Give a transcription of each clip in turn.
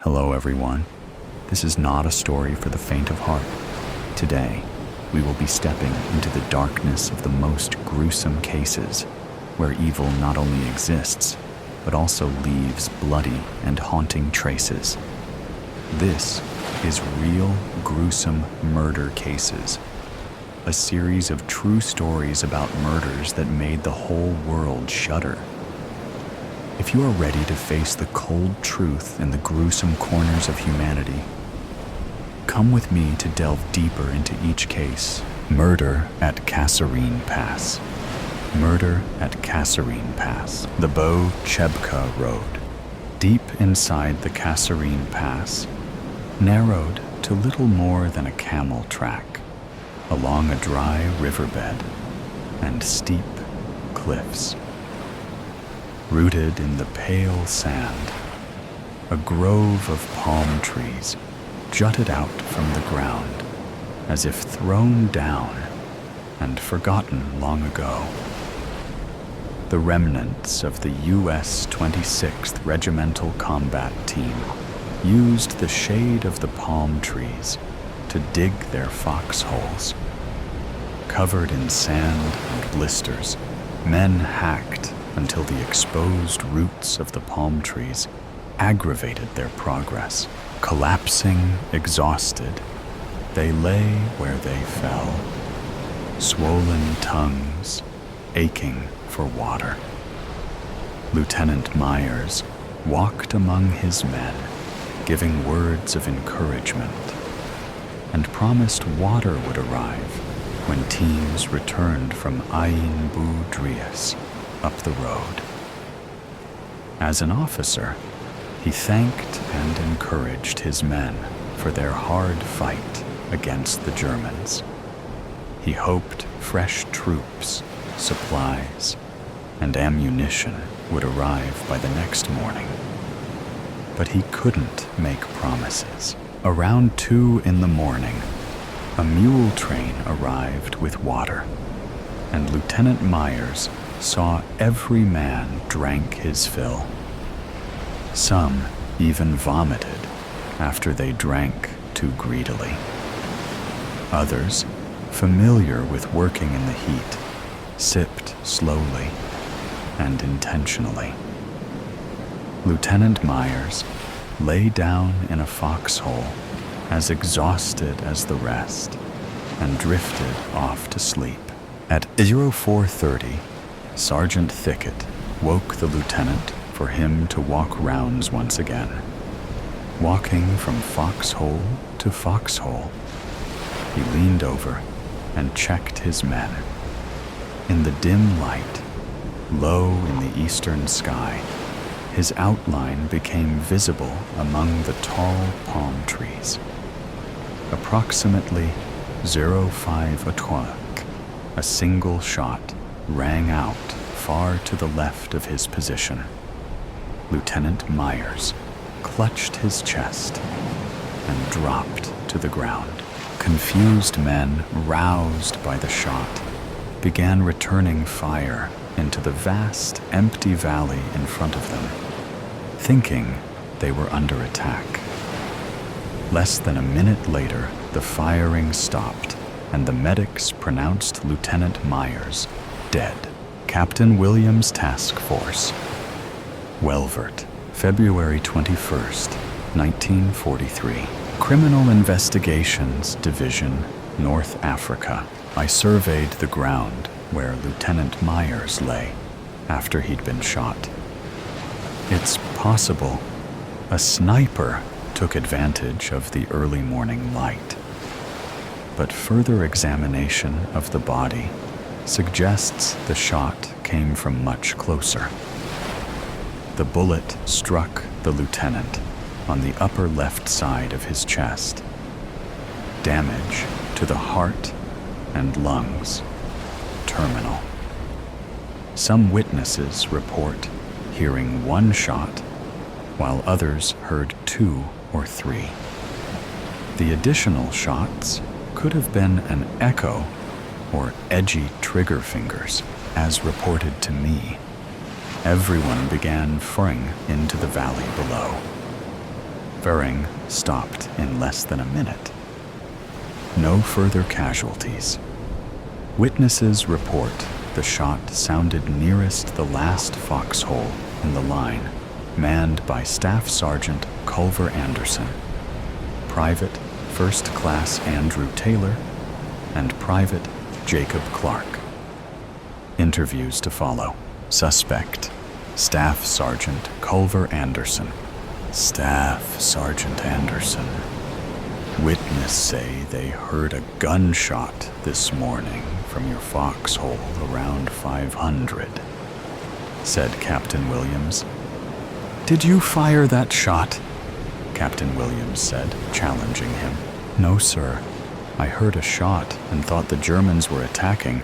Hello everyone. This is not a story for the faint of heart. Today, we will be stepping into the darkness of the most gruesome cases, where evil not only exists, but also leaves bloody and haunting traces. This is Real Gruesome Murder Cases, a series of true stories about murders that made the whole world shudder. If you are ready to face the cold truth in the gruesome corners of humanity, come with me to delve deeper into each case. Murder at Kasserine Pass. Murder at Kasserine Pass, the Bo-Chebka Road. Deep inside the Kasserine Pass, narrowed to little more than a camel track, along a dry riverbed and steep cliffs. Rooted in the pale sand, a grove of palm trees jutted out from the ground as if thrown down and forgotten long ago. The remnants of the U.S. 26th Regimental Combat Team used the shade of the palm trees to dig their foxholes. Covered in sand and blisters, men hacked until the exposed roots of the palm trees aggravated their progress. Collapsing, exhausted, they lay where they fell, swollen tongues aching for water. Lieutenant Myers walked among his men, giving words of encouragement, and promised water would arrive when teams returned from Ain Boudrias up the road. As an officer, he thanked and encouraged his men for their hard fight against the Germans. He hoped fresh troops, supplies, and ammunition would arrive by the next morning. But he couldn't make promises. Around 2 in the morning, a mule train arrived with water, and Lieutenant Myers saw every man drank his fill. Some even vomited after they drank too greedily. Others, familiar with working in the heat, sipped slowly and intentionally. Lieutenant Myers lay down in a foxhole as exhausted as the rest and drifted off to sleep. At 04:30, Sergeant Thicket woke the lieutenant for him to walk rounds once again. Walking from foxhole to foxhole, he leaned over and checked his men. In the dim light, low in the eastern sky, his outline became visible among the tall palm trees. Approximately 05 o'clock, a single shot rang out far to the left of his position. Lieutenant Myers clutched his chest and dropped to the ground. Confused men, roused by the shot, began returning fire into the vast, empty valley in front of them, thinking they were under attack. Less than a minute later, the firing stopped, and the medics pronounced Lieutenant Myers dead. Captain Williams Task Force. Welvert, February 21st, 1943. Criminal Investigations Division, North Africa. I surveyed the ground where Lieutenant Myers lay after he'd been shot. It's possible a sniper took advantage of the early morning light, but further examination of the body suggests the shot came from much closer. The bullet struck the lieutenant on the upper left side of his chest. Damage to the heart and lungs, terminal. Some witnesses report hearing one shot, while others heard 2 or 3. The additional shots could have been an echo or edgy trigger fingers, as reported to me. Everyone began fleeing into the valley below. Firing stopped in less than a minute. No further casualties. Witnesses report the shot sounded nearest the last foxhole in the line, manned by Staff Sergeant Culver Anderson, Private First Class Andrew Taylor, and Private Jacob Clark. Interviews to follow. Suspect, Staff Sergeant Culver Anderson. Staff Sergeant Anderson. Witness say they heard a gunshot this morning from your foxhole around 500, said Captain Williams. Did you fire that shot? Captain Williams said, challenging him. No, sir. I heard a shot and thought the Germans were attacking,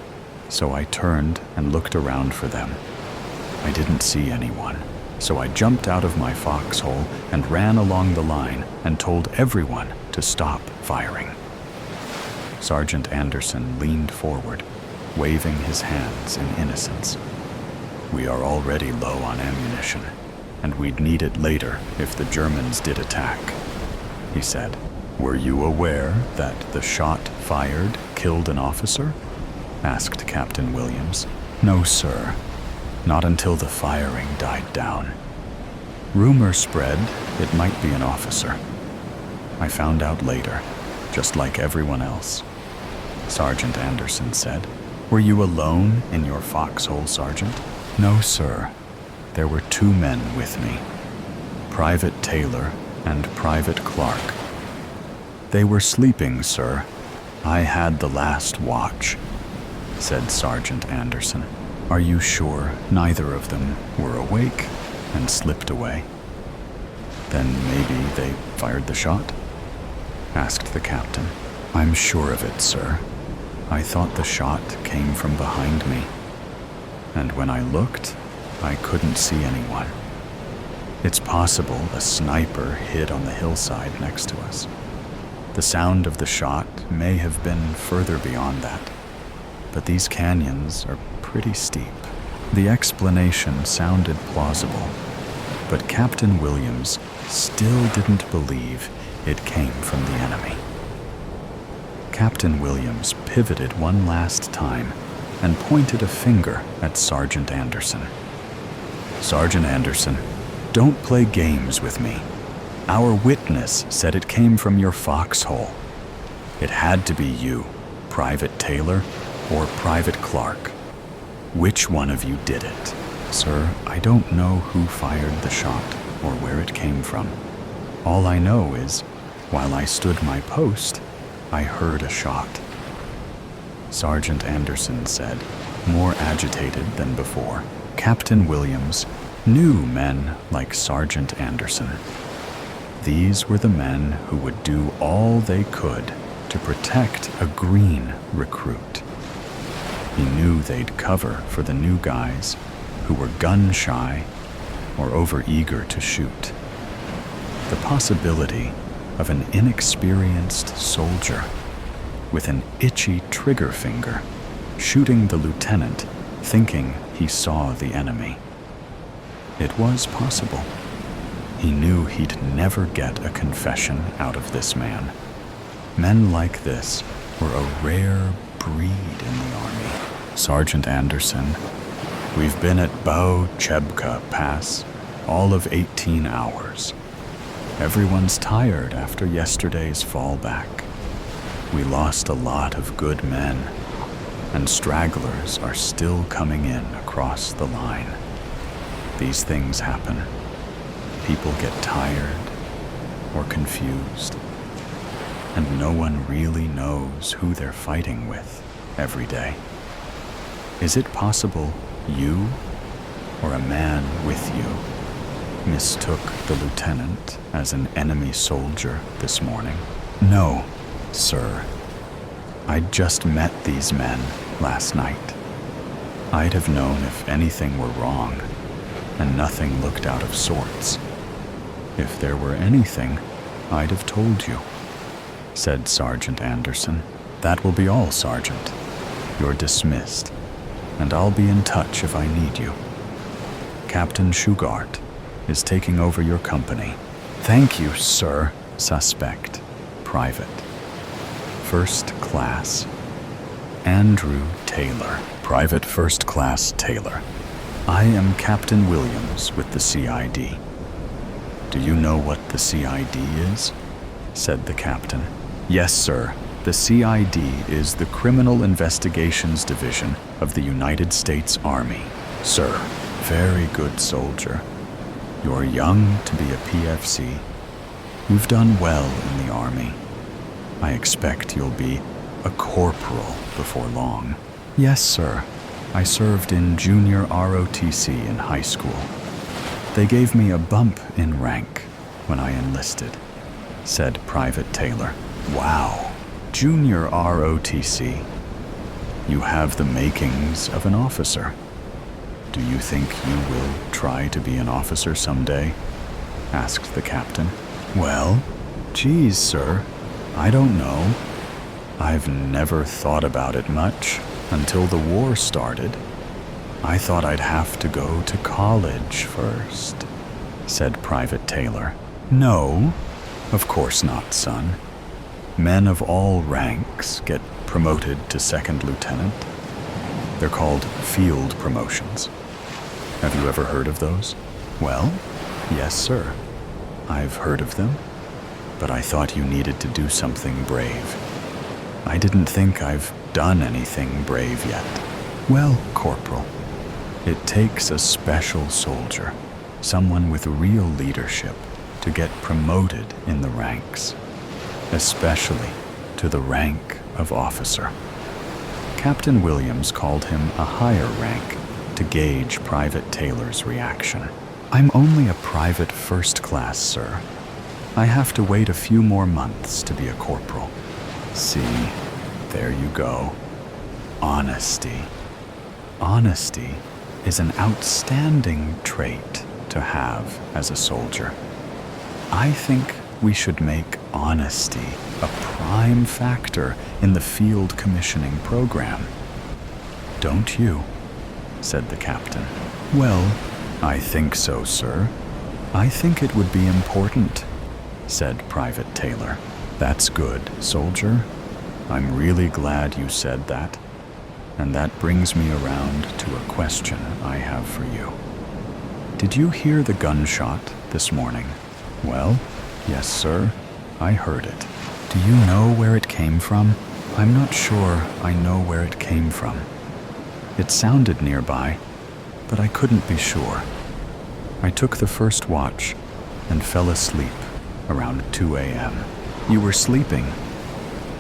so I turned and looked around for them. I didn't see anyone, so I jumped out of my foxhole and ran along the line and told everyone to stop firing. Sergeant Anderson leaned forward, waving his hands in innocence. We are already low on ammunition, and we'd need it later if the Germans did attack, he said. Were you aware that the shot fired killed an officer? Asked Captain Williams. No, sir. Not until the firing died down. Rumor spread it might be an officer. I found out later, just like everyone else. Sergeant Anderson said. Were you alone in your foxhole, Sergeant? No, sir. There were 2 men with me, Private Taylor and Private Clark. They were sleeping, sir. I had the last watch, said Sergeant Anderson. Are you sure neither of them were awake and slipped away? Then maybe they fired the shot? Asked the captain. I'm sure of it, sir. I thought the shot came from behind me, and when I looked, I couldn't see anyone. It's possible a sniper hid on the hillside next to us. The sound of the shot may have been further beyond that, but these canyons are pretty steep. The explanation sounded plausible, but Captain Williams still didn't believe it came from the enemy. Captain Williams pivoted one last time and pointed a finger at Sergeant Anderson. Sergeant Anderson, don't play games with me. Our witness said it came from your foxhole. It had to be you, Private Taylor or Private Clark. Which one of you did it? Sir, I don't know who fired the shot or where it came from. All I know is, while I stood my post, I heard a shot. Sergeant Anderson said, more agitated than before. Captain Williams knew men like Sergeant Anderson. These were the men who would do all they could to protect a green recruit. He knew they'd cover for the new guys who were gun-shy or overeager to shoot. The possibility of an inexperienced soldier with an itchy trigger finger shooting the lieutenant thinking he saw the enemy. It was possible. He knew he'd never get a confession out of this man. Men like this were a rare breed in the army. Sergeant Anderson, we've been at Bao Chebka Pass all of 18 hours. Everyone's tired after yesterday's fallback. We lost a lot of good men, and stragglers are still coming in across the line. These things happen. People get tired or confused, and no one really knows who they're fighting with every day. Is it possible you or a man with you mistook the lieutenant as an enemy soldier this morning? No, sir. I'd just met these men last night. I'd have known if anything were wrong, and nothing looked out of sorts. If there were anything, I'd have told you, said Sergeant Anderson. That will be all, Sergeant. You're dismissed, and I'll be in touch if I need you. Captain Shugart is taking over your company Thank you, sir. Suspect. Private. First class. Andrew Taylor. Private First Class Taylor. I am Captain Williams with the CID. Do you know what the CID is? Said the captain. Yes, sir. The CID is the Criminal Investigations Division of the United States Army. Sir, very good soldier. You're young to be a PFC. You've done well in the Army. I expect you'll be a corporal before long. Yes, sir. I served in junior ROTC in high school. They gave me a bump in rank when I enlisted, said Private Taylor. Wow, junior ROTC. You have the makings of an officer. Do you think you will try to be an officer someday? Asked the captain. Well, geez, sir, I don't know. I've never thought about it much until the war started. I thought I'd have to go to college first, said Private Taylor. No, of course not, son. Men of all ranks get promoted to second lieutenant. They're called field promotions. Have you ever heard of those? Well, yes, sir. I've heard of them, but I thought you needed to do something brave. I didn't think I've done anything brave yet. Well, Corporal, it takes a special soldier, someone with real leadership, to get promoted in the ranks, especially to the rank of officer. Captain Williams called him a higher rank to gauge Private Taylor's reaction. I'm only a private first class, sir. I have to wait a few more months to be a corporal. See, there you go. Honesty. Honesty is an outstanding trait to have as a soldier. I think we should make honesty a prime factor in the field commissioning program. Don't you? Said the captain. Well, I think so, sir. I think it would be important, said Private Taylor. That's good, soldier. I'm really glad you said that. And that brings me around to a question I have for you. Did you hear the gunshot this morning? Well, yes, sir. I heard it. Do you know where it came from? I'm not sure I know where it came from. It sounded nearby, but I couldn't be sure. I took the first watch and fell asleep around 2 a.m. You were sleeping.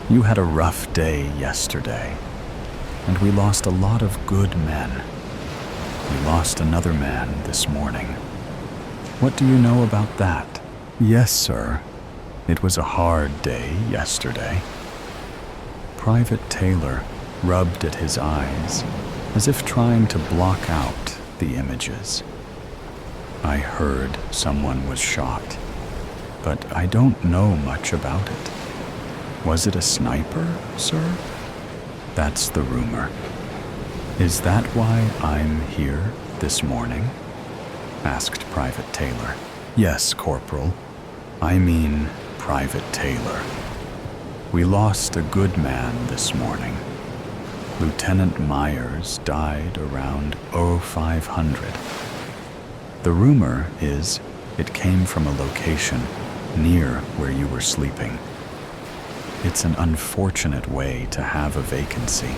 You had a rough day yesterday, and we lost a lot of good men. We lost another man this morning. What do you know about that? Yes, sir. It was a hard day yesterday. Private Taylor rubbed at his eyes as if trying to block out the images. I heard someone was shot, but I don't know much about it. Was it a sniper, sir? That's the rumor. Is that why I'm here this morning? Asked Private Taylor. Yes, Corporal. I mean Private Taylor. We lost a good man this morning. Lieutenant Myers died around 0500. The rumor is it came from a location near where you were sleeping. It's an unfortunate way to have a vacancy,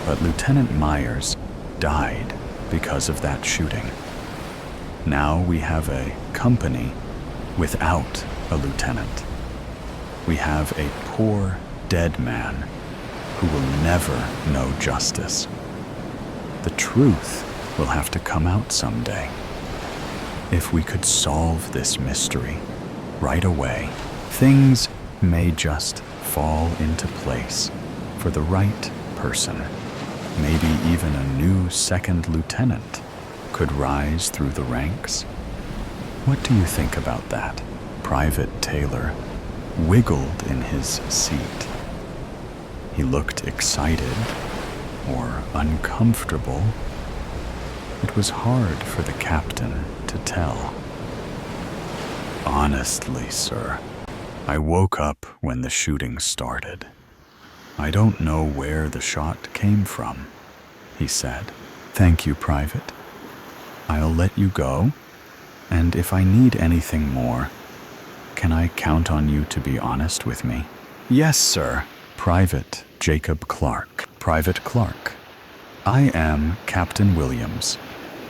but Lieutenant Myers died because of that shooting. Now we have a company without a lieutenant. We have a poor dead man who will never know justice. The truth will have to come out someday. If we could solve this mystery right away, things may just fall into place for the right person. Maybe even a new second lieutenant could rise through the ranks. What do you think about that? Private Taylor wiggled in his seat. He looked excited or uncomfortable. It was hard for the captain to tell. Honestly, sir, I woke up when the shooting started. I don't know where the shot came from, he said. Thank you, Private. I'll let you go, and if I need anything more, can I count on you to be honest with me? Yes, sir. Private Jacob Clark. Private Clark. I am Captain Williams,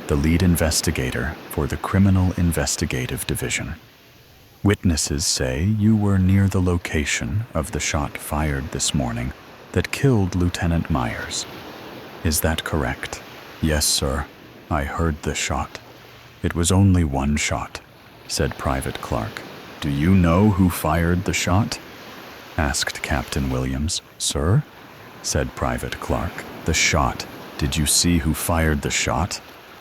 the lead investigator for the Criminal Investigative Division. Witnesses say you were near the location of the shot fired this morning that killed Lieutenant Myers. Is that correct? Yes, sir. I heard the shot. It was only one shot, said Private Clark. Do you know who fired the shot? Asked Captain Williams. Sir? Said Private Clark. The shot. Did you see who fired the shot?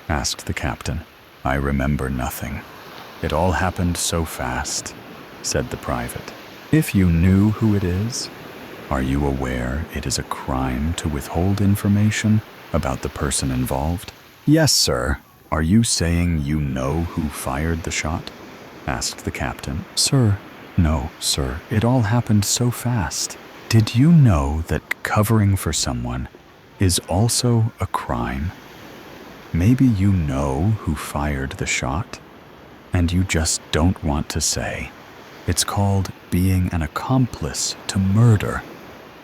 Asked the captain. I remember nothing. It all happened so fast, said the private. If you knew who it is, are you aware it is a crime to withhold information about the person involved? Yes, sir. Are you saying you know who fired the shot? Asked the captain. Sir, no, sir. It all happened so fast. Did you know that covering for someone is also a crime? Maybe you know who fired the shot, and you just don't want to say. It's called being an accomplice to murder,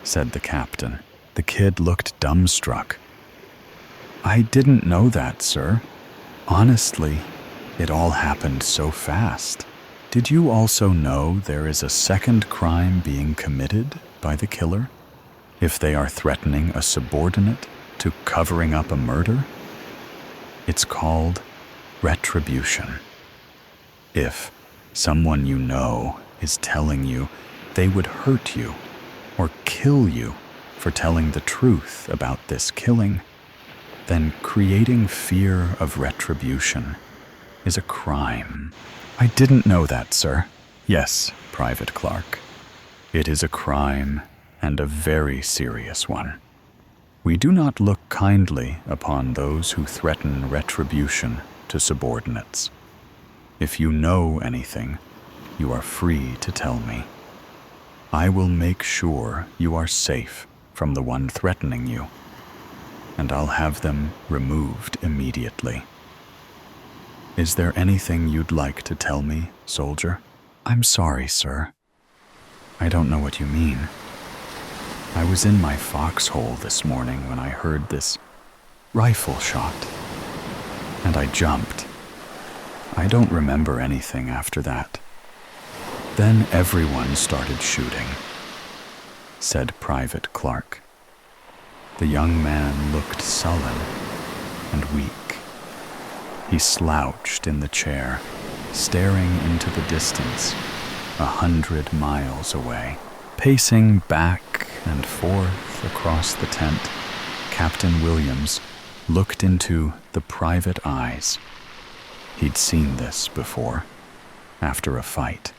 said the captain. The kid looked dumbstruck. I didn't know that, sir. Honestly, it all happened so fast. Did you also know there is a second crime being committed by the killer if they are threatening a subordinate to covering up a murder? It's called retribution. If someone you know is telling you they would hurt you or kill you for telling the truth about this killing, then creating fear of retribution is a crime. I didn't know that, sir. Yes, Private Clark. It is a crime, and a very serious one. We do not look kindly upon those who threaten retribution to subordinates. If you know anything, you are free to tell me. I will make sure you are safe from the one threatening you, and I'll have them removed immediately. Is there anything you'd like to tell me, soldier? I'm sorry, sir. I don't know what you mean. I was in my foxhole this morning when I heard this rifle shot, and I jumped. I don't remember anything after that. Then everyone started shooting, said Private Clark. The young man looked sullen and weak. He slouched in the chair, staring into the distance, 100 miles away. Pacing back and forth across the tent, Captain Williams looked into the private eyes. He'd seen this before, after a fight.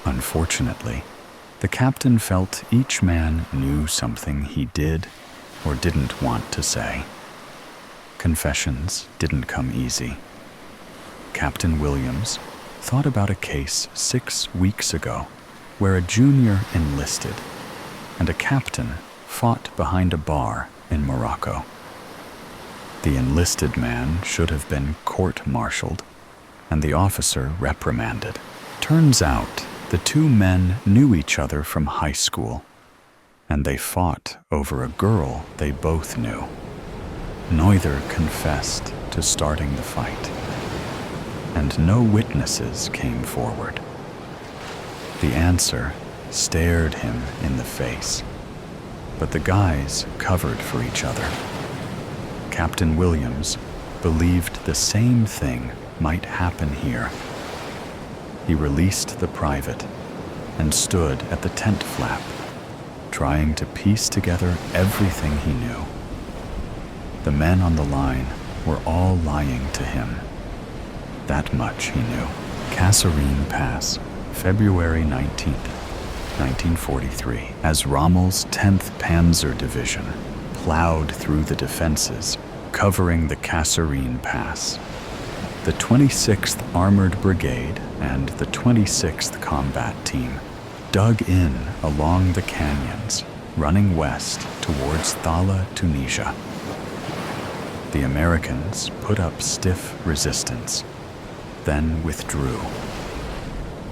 Unfortunately, the captain felt each man knew something he did or didn't want to say. Confessions didn't come easy. Captain Williams thought about a case 6 weeks ago where a junior enlisted and a captain fought behind a bar in Morocco. The enlisted man should have been court-martialed and the officer reprimanded. Turns out the two men knew each other from high school, and they fought over a girl they both knew. Neither confessed to starting the fight, and no witnesses came forward. The answer stared him in the face, but the guys covered for each other. Captain Williams believed the same thing might happen here. He released the private and stood at the tent flap, trying to piece together everything he knew. The men on the line were all lying to him. That much he knew. Kasserine Pass, February 19th, 1943, as Rommel's 10th Panzer Division plowed through the defenses covering the Kasserine Pass. The 26th Armored Brigade and the 26th Combat Team dug in along the canyons, running west towards Thala, Tunisia. The Americans put up stiff resistance, then withdrew.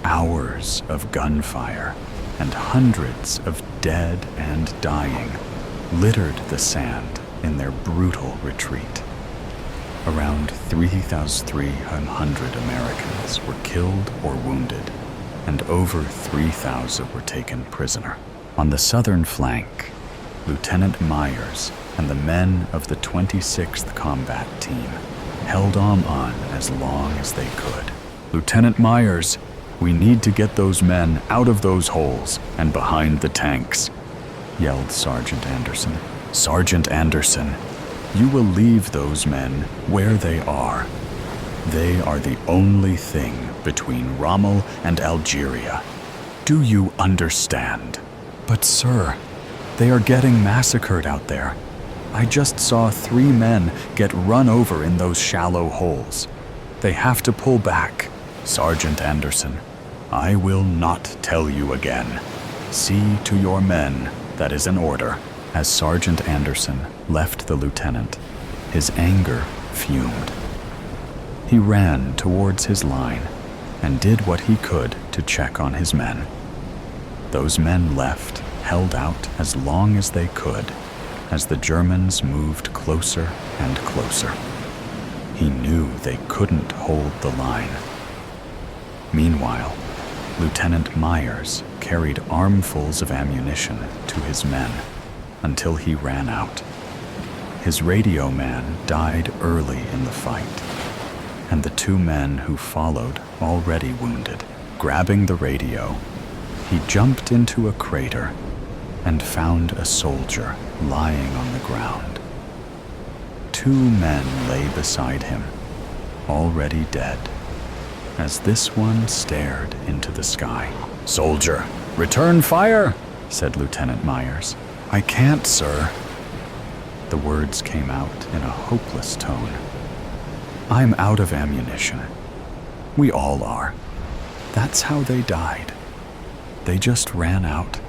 Hours of gunfire and hundreds of dead and dying littered the sand in their brutal retreat. Around 3,300 Americans were killed or wounded, and over 3,000 were taken prisoner. On the southern flank, Lieutenant Myers and the men of the 26th Combat Team held on as long as they could. "Lieutenant Myers, we need to get those men out of those holes and behind the tanks," yelled Sergeant Anderson. "Sergeant Anderson, you will leave those men where they are. They are the only thing between Rommel and Algeria. Do you understand?" "But sir, they are getting massacred out there. I just saw 3 men get run over in those shallow holes. They have to pull back." "Sergeant Anderson, I will not tell you again. See to your men, that is an order." As Sergeant Anderson left the lieutenant, his anger fumed. He ran towards his line and did what he could to check on his men. Those men left, held out as long as they could, as the Germans moved closer and closer. He knew they couldn't hold the line. Meanwhile, Lieutenant Myers carried armfuls of ammunition to his men until he ran out. His radio man died early in the fight, and the 2 men who followed already wounded. Grabbing the radio, he jumped into a crater and found a soldier lying on the ground. 2 men lay beside him, already dead, as this one stared into the sky. "Soldier, return fire," said Lieutenant Myers. "I can't, sir." The words came out in a hopeless tone. "I'm out of ammunition. We all are. That's how they died. They just ran out.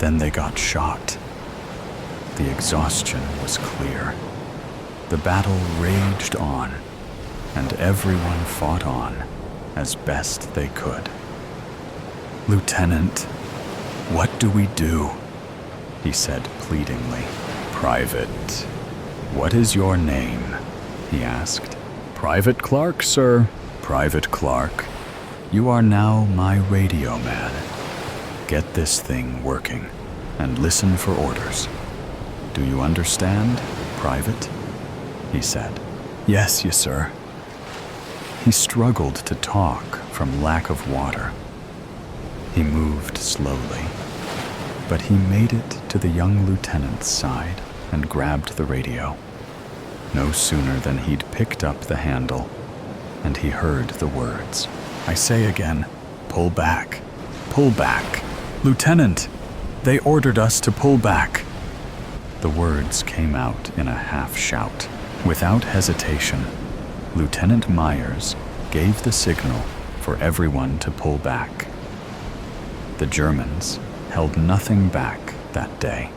Then they got shot." The exhaustion was clear. The battle raged on, and everyone fought on as best they could. "Lieutenant, what do we do?" he said pleadingly. "Private, what is your name?" he asked. "Private Clark, sir." "Private Clark, you are now my radio man. Get this thing working and listen for orders. Do you understand, Private?" he said. "Yes, sir." He struggled to talk from lack of water. He moved slowly, but he made it to the young lieutenant's side and grabbed the radio. No sooner than he'd picked up the handle, and he heard the words. "I say again, pull back, pull back. Lieutenant, they ordered us to pull back." The words came out in a half shout. Without hesitation, Lieutenant Myers gave the signal for everyone to pull back. The Germans held nothing back that day.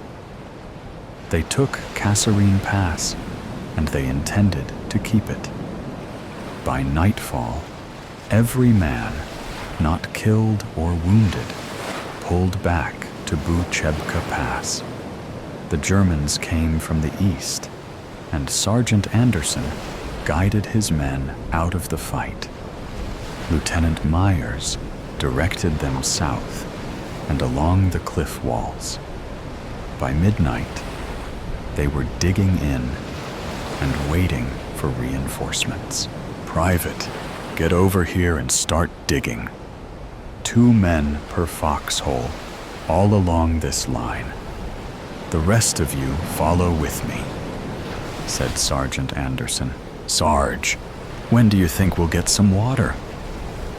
They took Kasserine Pass, and they intended to keep it. By nightfall, every man, not killed or wounded, pulled back to Buchebka Pass. The Germans came from the east, and Sergeant Anderson guided his men out of the fight. Lieutenant Myers directed them south and along the cliff walls. By midnight, they were digging in and waiting for reinforcements. "Private, get over here and start digging. 2 men per foxhole, all along this line. The rest of you follow with me," said Sergeant Anderson. "Sarge, when do you think we'll get some water?"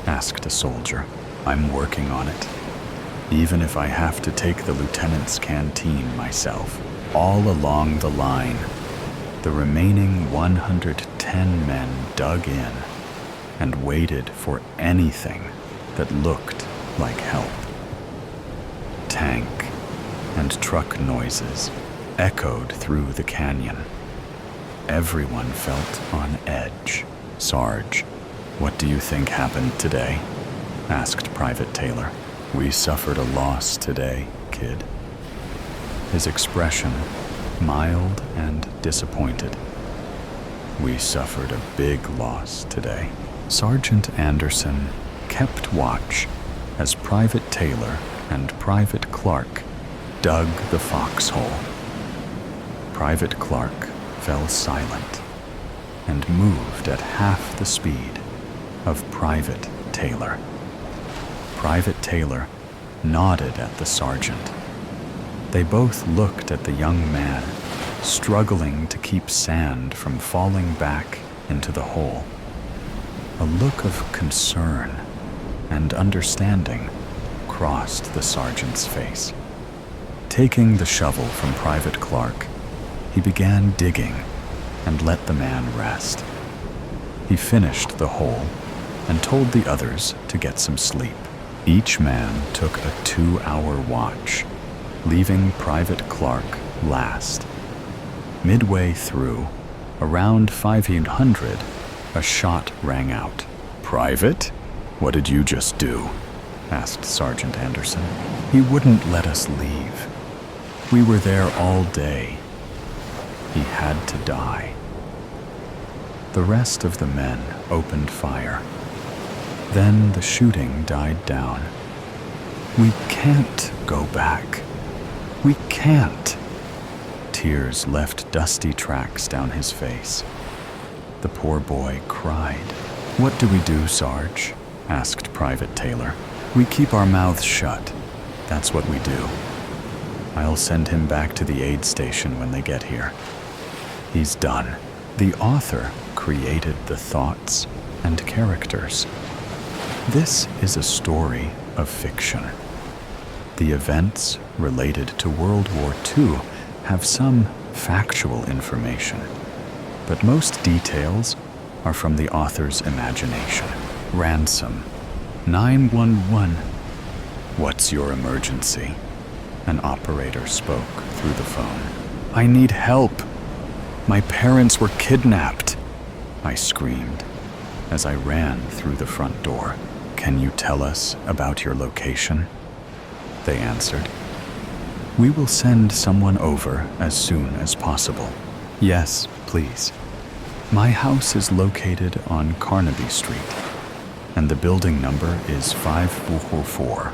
asked a soldier. "I'm working on it. Even if I have to take the lieutenant's canteen myself, all along the line." The remaining 110 men dug in and waited for anything that looked like help. Tank and truck noises echoed through the canyon. Everyone felt on edge. "Sarge, what do you think happened today?" asked Private Taylor. "We suffered a loss today, kid." His expression mild and disappointed. "We suffered a big loss today." Sergeant Anderson kept watch as Private Taylor and Private Clark dug the foxhole. Private Clark fell silent and moved at half the speed of Private Taylor. Private Taylor nodded at the sergeant. They both looked at the young man, struggling to keep sand from falling back into the hole. A look of concern and understanding crossed the sergeant's face. Taking the shovel from Private Clark, he began digging and let the man rest. He finished the hole and told the others to get some sleep. Each man took a 2-hour watch, leaving Private Clark last. Midway through, around 500, a shot rang out. "Private, what did you just do?" asked Sergeant Anderson. "He wouldn't let us leave. We were there all day. He had to die." The rest of the men opened fire. Then the shooting died down. "We can't go back. We can't." Tears left dusty tracks down his face. The poor boy cried. "What do we do, Sarge?" asked Private Taylor. "We keep our mouths shut. That's what we do. I'll send him back to the aid station when they get here. He's done." The author created the thoughts and characters. This is a story of fiction. The events related to World War II have some factual information, but most details are from the author's imagination. Ransom. 911. "What's your emergency?" An operator spoke through the phone. "I need help. My parents were kidnapped," I screamed as I ran through the front door. "Can you tell us about your location?" They answered. "We will send someone over as soon as possible." "Yes, please. My house is located on Carnaby Street, and the building number is 544.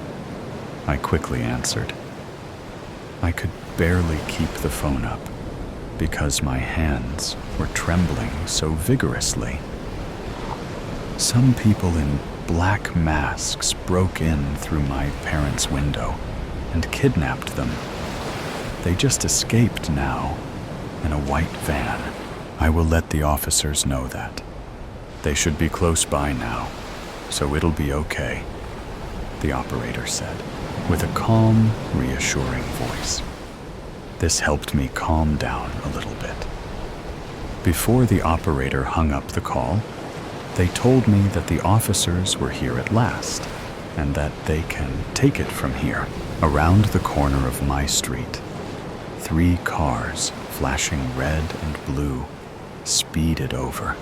I quickly answered. I could barely keep the phone up because my hands were trembling so vigorously. Some people in black masks broke in through my parents' window and kidnapped them. They just escaped now in a white van. I will let the officers know that. They should be close by now, so it'll be okay, the operator said, with a calm, reassuring voice. This helped me calm down a little bit. Before the operator hung up the call, they told me that the officers were here at last, and that they can take it from here. Around the corner of my street, 3 cars, flashing red and blue, speeded over.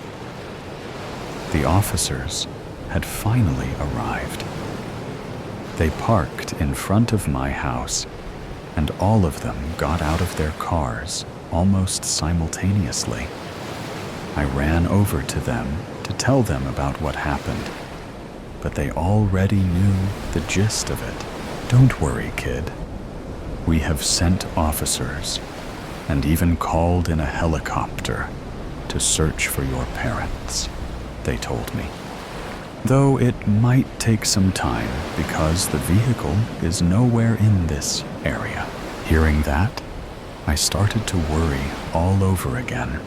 The officers had finally arrived. They parked in front of my house, and all of them got out of their cars almost simultaneously. I ran over to them to tell them about what happened, but they already knew the gist of it. Don't worry, kid. We have sent officers and even called in a helicopter to search for your parents, they told me. Though it might take some time because the vehicle is nowhere in this area. Hearing that, I started to worry all over again.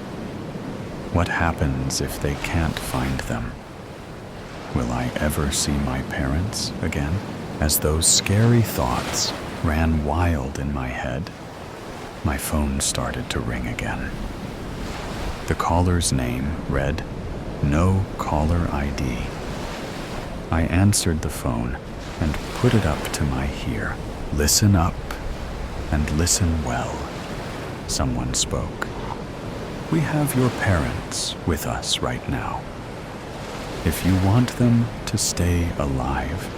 What happens if they can't find them? Will I ever see my parents again? As those scary thoughts ran wild in my head, my phone started to ring again. The caller's name read No caller ID. I answered the phone and put it up to my ear. "Listen up and listen well," someone spoke. "We have your parents with us right now. If you want them to stay alive,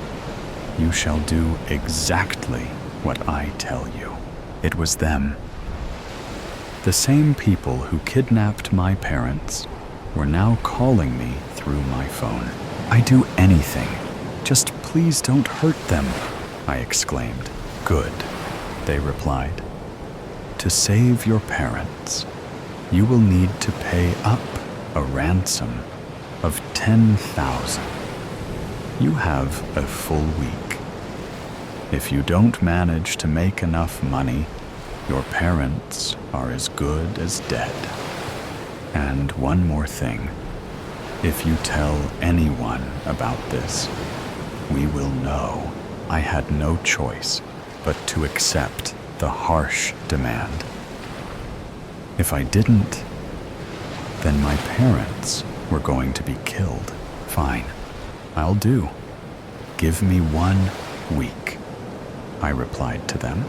you shall do exactly what I tell you." It was them. The same people who kidnapped my parents were now calling me through my phone. "I do anything. Just please don't hurt them," I exclaimed. "Good," they replied. "To save your parents, you will need to pay up a ransom of $10,000. You have a full week. If you don't manage to make enough money, your parents are as good as dead. And one more thing. If you tell anyone about this, we will know." I had no choice but to accept the harsh demand. If I didn't, then my parents were going to be killed. "Fine, I'll do. Give me 1 week," I replied to them.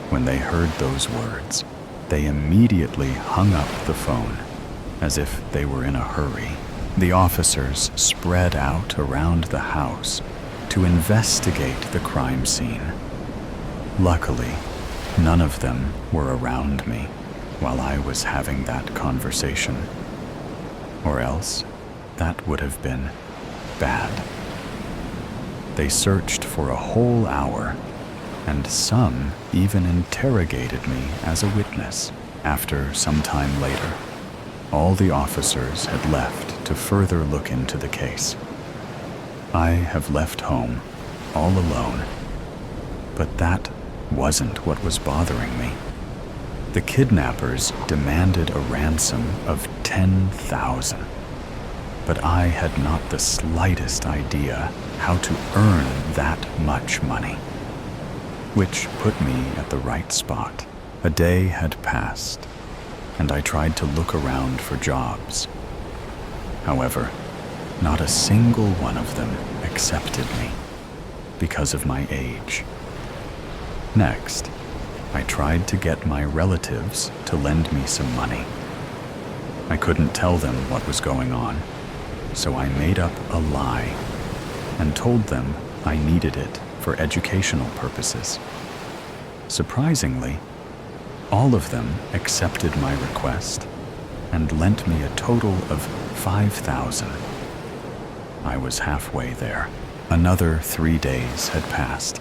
When they heard those words, they immediately hung up the phone, as if they were in a hurry. The officers spread out around the house to investigate the crime scene. Luckily, none of them were around me while I was having that conversation. Or else, that would have been bad. They searched for a whole hour, and some even interrogated me as a witness. After some time later, all the officers had left to further look into the case. I have left home all alone, but that wasn't what was bothering me. The kidnappers demanded a ransom of $10,000, but I had not the slightest idea how to earn that much money, which put me at the right spot. A day had passed, and I tried to look around for jobs. However, not a single one of them accepted me because of my age. Next, I tried to get my relatives to lend me some money. I couldn't tell them what was going on, so I made up a lie and told them I needed it for educational purposes. Surprisingly, all of them accepted my request and lent me a total of $5,000. I was halfway there. Another 3 days had passed,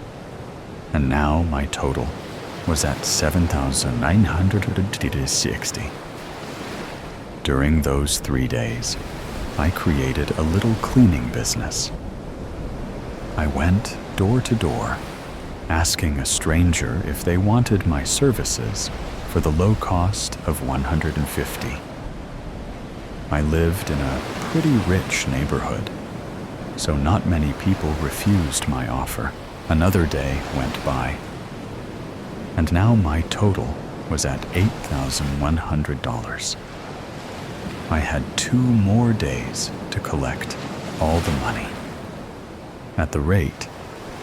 and now my total was at $7,960. During those 3 days, I created a little cleaning business. I went door to door, asking a stranger if they wanted my services for the low cost of $150. I lived in a pretty rich neighborhood, so not many people refused my offer. Another day went by, and now my total was at $8,100. I had 2 more days to collect all the money. At the rate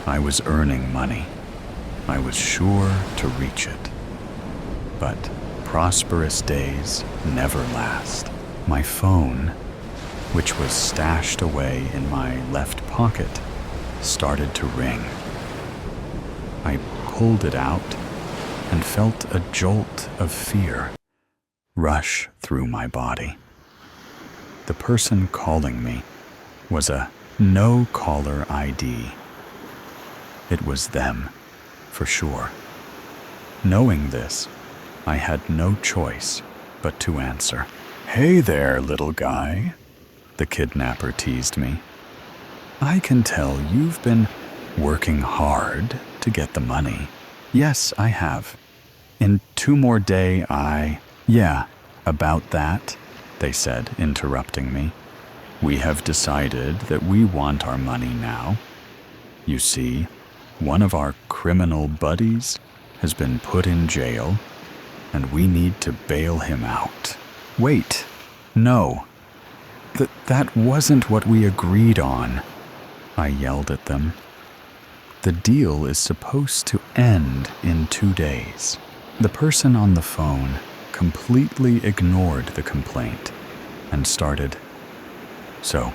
I was earning money, I was sure to reach it. But prosperous days never last. My phone, which was stashed away in my left pocket, started to ring. I pulled it out and felt a jolt of fear rush through my body. The person calling me was a no-caller ID. It was them, for sure. Knowing this, I had no choice but to answer. "Hey there, little guy," the kidnapper teased me. "I can tell you've been working hard to get the money." "Yes, I have. In 2 more days, Yeah, about that," they said, interrupting me. "We have decided that we want our money now. You see, one of our criminal buddies has been put in jail, and we need to bail him out." "Wait, no. That wasn't what we agreed on," I yelled at them. "The deal is supposed to end in 2 days." The person on the phone completely ignored the complaint and started, "So,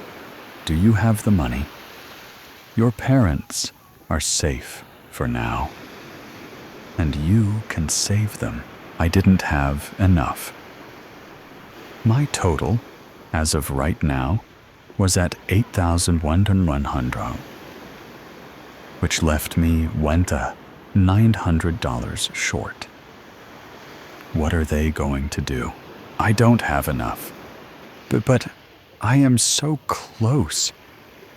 do you have the money? Your parents are safe for now, and you can save them." I didn't have enough. My total, as of right now, was at $8,100, which left me $900 short. What are they going to do? I don't have enough. But I am so close.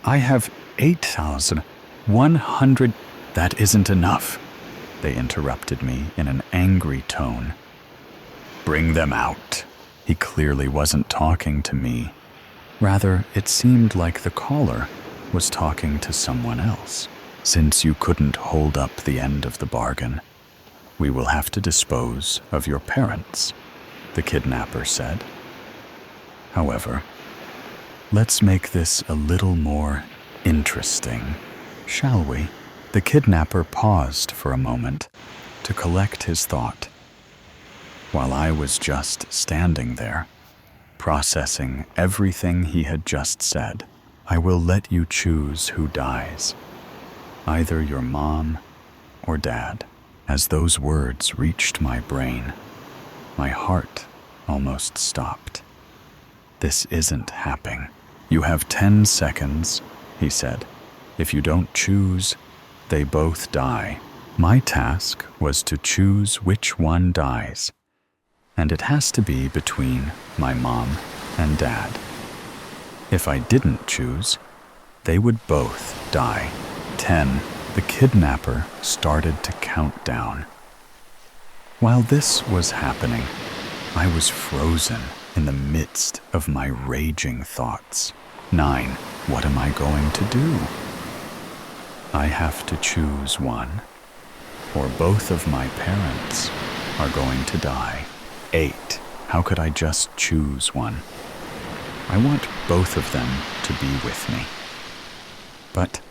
I have 8,100. That isn't enough, they interrupted me in an angry tone. "Bring them out." He clearly wasn't talking to me. Rather, it seemed like the caller was talking to someone else. "Since you couldn't hold up the end of the bargain, we will have to dispose of your parents," the kidnapper said. "However, let's make this a little more interesting, shall we?" The kidnapper paused for a moment to collect his thought, while I was just standing there, processing everything he had just said. "I will let you choose who dies, either your mom or dad." As those words reached my brain, my heart almost stopped. "This isn't happening. You have 10 seconds, he said. "If you don't choose, they both die." My task was to choose which one dies, and it has to be between my mom and dad. If I didn't choose, they would both die. 10. The kidnapper started to count down. While this was happening, I was frozen in the midst of my raging thoughts. 9. What am I going to do? I have to choose one, or both of my parents are going to die. 8. How could I just choose one? I want both of them to be with me. But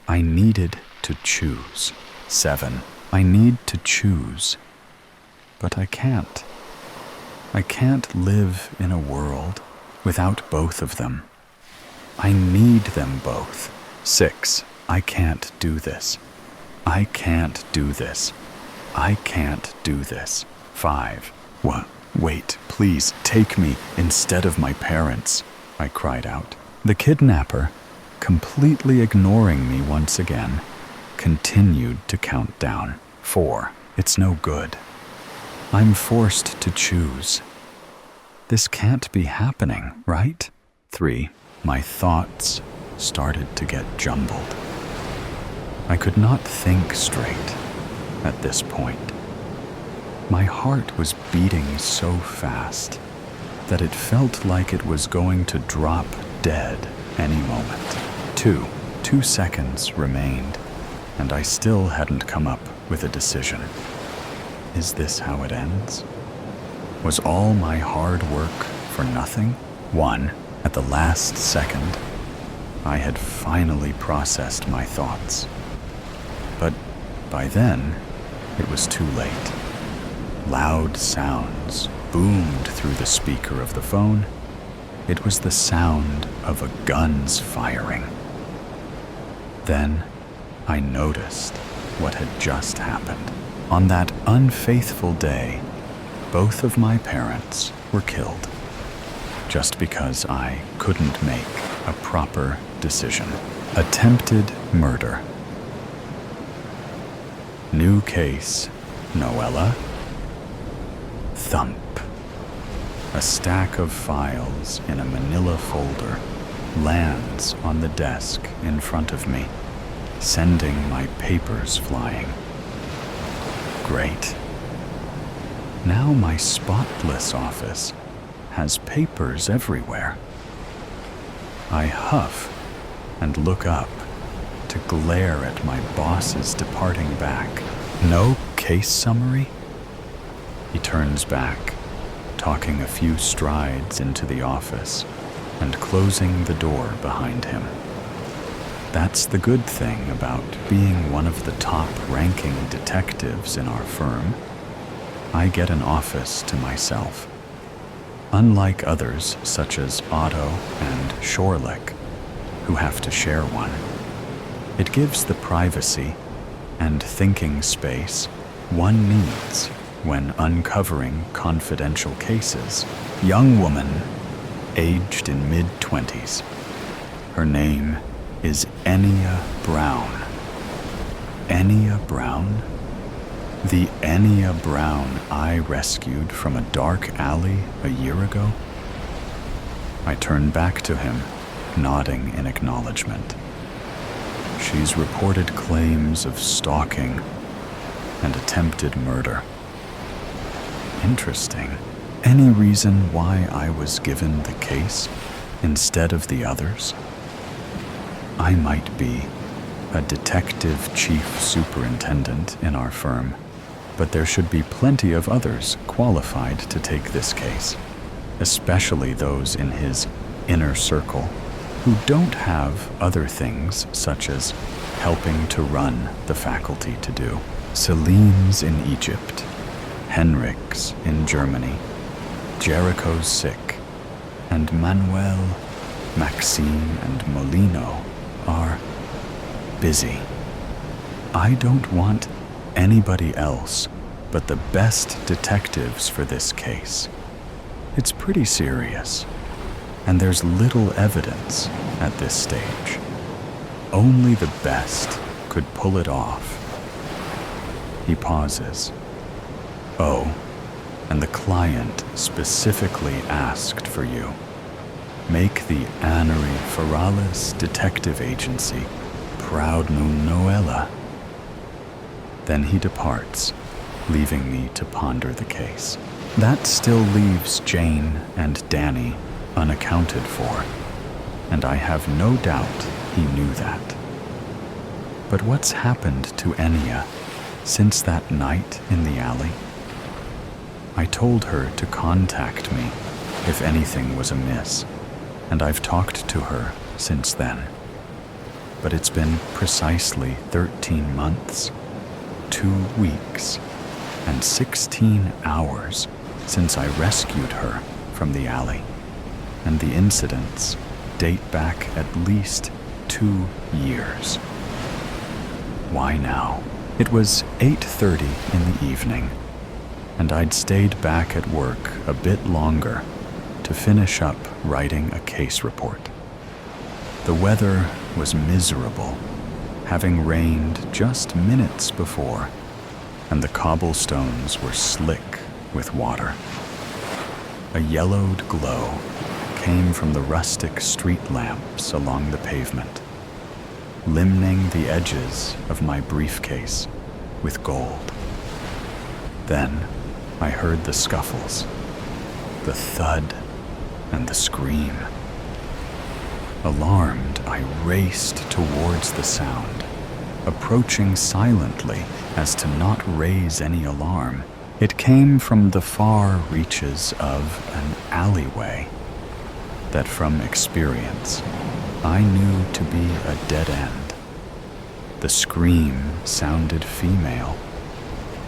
I needed to choose. 7. I need to choose, but I can't. I can't live in a world without both of them. I need them both. 6. I can't do this. I can't do this. I can't do this. 5. Wait, please take me instead of my parents, I cried out. The kidnapper, completely ignoring me once again, continued to count down. 4. It's no good. I'm forced to choose. This can't be happening, right? 3. My thoughts started to get jumbled. I could not think straight at this point. My heart was beating so fast that it felt like it was going to drop dead any moment. 2 seconds remained, and I still hadn't come up with a decision. Is this how it ends? Was all my hard work for nothing? 1. At the last second, I had finally processed my thoughts. But by then, it was too late. Loud sounds boomed through the speaker of the phone. It was the sound of a gun's firing. Then I noticed what had just happened. On that unfaithful day, both of my parents were killed, just because I couldn't make a proper decision. Attempted murder. New case, Noella. Thump. A stack of files in a manila folder lands on the desk in front of me, sending my papers flying. Great. Now my spotless office has papers everywhere. I huff and look up to glare at my boss's departing back. No case summary? He turns back, talking a few strides into the office. and closing the door behind him. That's the good thing about being one of the top-ranking detectives in our firm. I get an office to myself. Unlike others such as Otto and Shorelick, who have to share one, it gives the privacy and thinking space one needs when uncovering confidential cases. Young woman, aged in mid-20s. Her name is Enya Brown. Enya Brown? The Enya Brown I rescued from a dark alley a year ago? I turn back to him, nodding in acknowledgement. She's reported claims of stalking and attempted murder. Interesting. Any reason why I was given the case instead of the others? I might be a detective chief superintendent in our firm, but there should be plenty of others qualified to take this case, especially those in his inner circle who don't have other things such as helping to run the faculty to do. Celine's in Egypt, Henrik's in Germany, Jericho's sick, and Manuel, Maxine, and Molino are busy. I don't want anybody else but the best detectives for this case. It's pretty serious, and there's little evidence at this stage. Only the best could pull it off. He pauses. Oh, and the client specifically asked for you. Make the Annery Feralis Detective Agency proud, Noella. Then he departs, leaving me to ponder the case. That still leaves Jane and Danny unaccounted for, and I have no doubt he knew that. But what's happened to Enya since that night in the alley? I told her to contact me if anything was amiss, and I've talked to her since then. But it's been precisely 13 months, 2 weeks, and 16 hours since I rescued her from the alley, and the incidents date back at least 2 years. Why now? It was 8:30 in the evening, and I'd stayed back at work a bit longer to finish up writing a case report. The weather was miserable, having rained just minutes before, and the cobblestones were slick with water. A yellowed glow came from the rustic street lamps along the pavement, limning the edges of my briefcase with gold. Then I heard the scuffles, the thud, and the scream. Alarmed, I raced towards the sound, approaching silently as to not raise any alarm. It came from the far reaches of an alleyway that, from experience, I knew to be a dead end. The scream sounded female.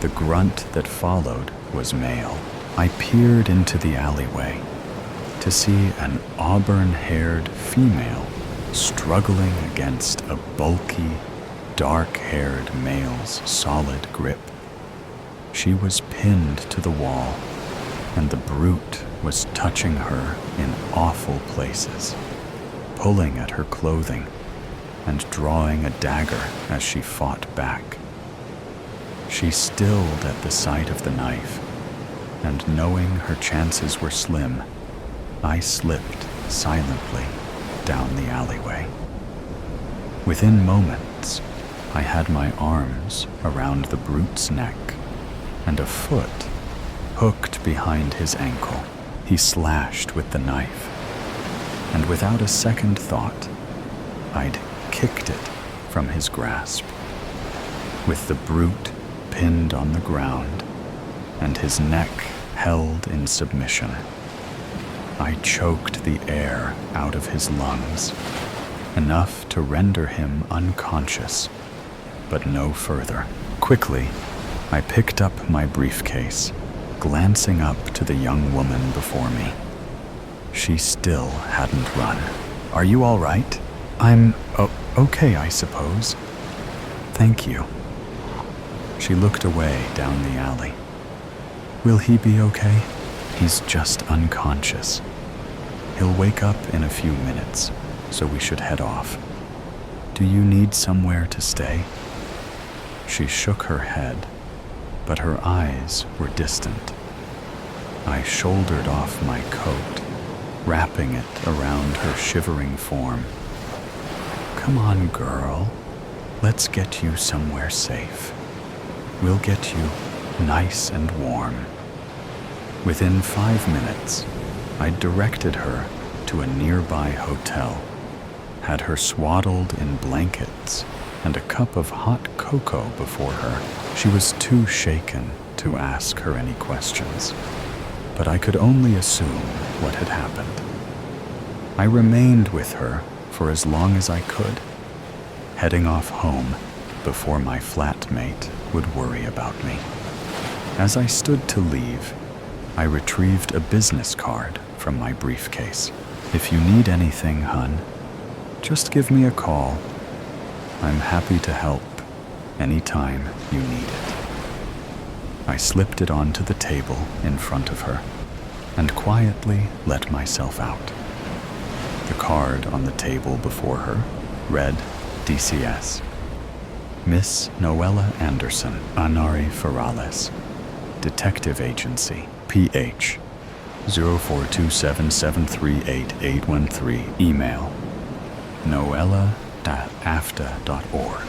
The grunt that followed was male. I peered into the alleyway to see an auburn-haired female struggling against a bulky, dark-haired male's solid grip. She was pinned to the wall, and the brute was touching her in awful places, pulling at her clothing and drawing a dagger as she fought back. She stilled at the sight of the knife, and knowing her chances were slim, I slipped silently down the alleyway. Within moments, I had my arms around the brute's neck and a foot hooked behind his ankle. He slashed with the knife, and without a second thought, I'd kicked it from his grasp. With the brute pinned on the ground and his neck held in submission, I choked the air out of his lungs, enough to render him unconscious, but no further. Quickly, I picked up my briefcase, glancing up to the young woman before me. She still hadn't run. "Are you all right?" "I'm okay, I suppose. Thank you." She looked away down the alley. "Will he be okay?" "He's just unconscious. He'll wake up in a few minutes, so we should head off. Do you need somewhere to stay?" She shook her head, but her eyes were distant. I shouldered off my coat, wrapping it around her shivering form. "Come on, girl. Let's get you somewhere safe. We'll get you nice and warm." Within 5 minutes, I directed her to a nearby hotel, had her swaddled in blankets and a cup of hot cocoa before her. She was too shaken to ask her any questions, but I could only assume what had happened. I remained with her for as long as I could, heading off home before my flatmate would worry about me. As I stood to leave, I retrieved a business card from my briefcase. "If you need anything, hun, just give me a call. I'm happy to help anytime you need it." I slipped it onto the table in front of her and quietly let myself out. The card on the table before her read DCS. Miss Noella Anderson, Anari Ferrales, Detective Agency, PH 0427738813, email noella@afta.org.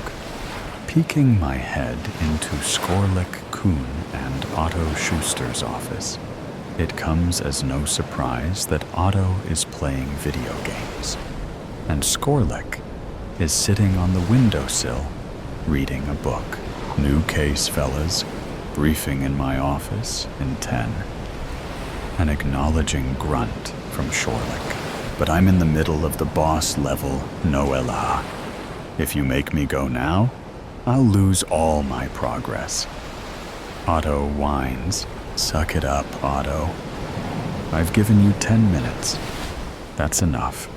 Peeking my head into Skorlik Kuhn and Otto Schuster's office, it comes as no surprise that Otto is playing video games, and Skorlik is sitting on the windowsill reading a book. "New case, fellas. Briefing in my office in 10. An acknowledging grunt from Shorlick. "But I'm in the middle of the boss level, Noella. If you make me go now, I'll lose all my progress." Otto whines. "Suck it up, Otto. I've given you 10 minutes. That's enough.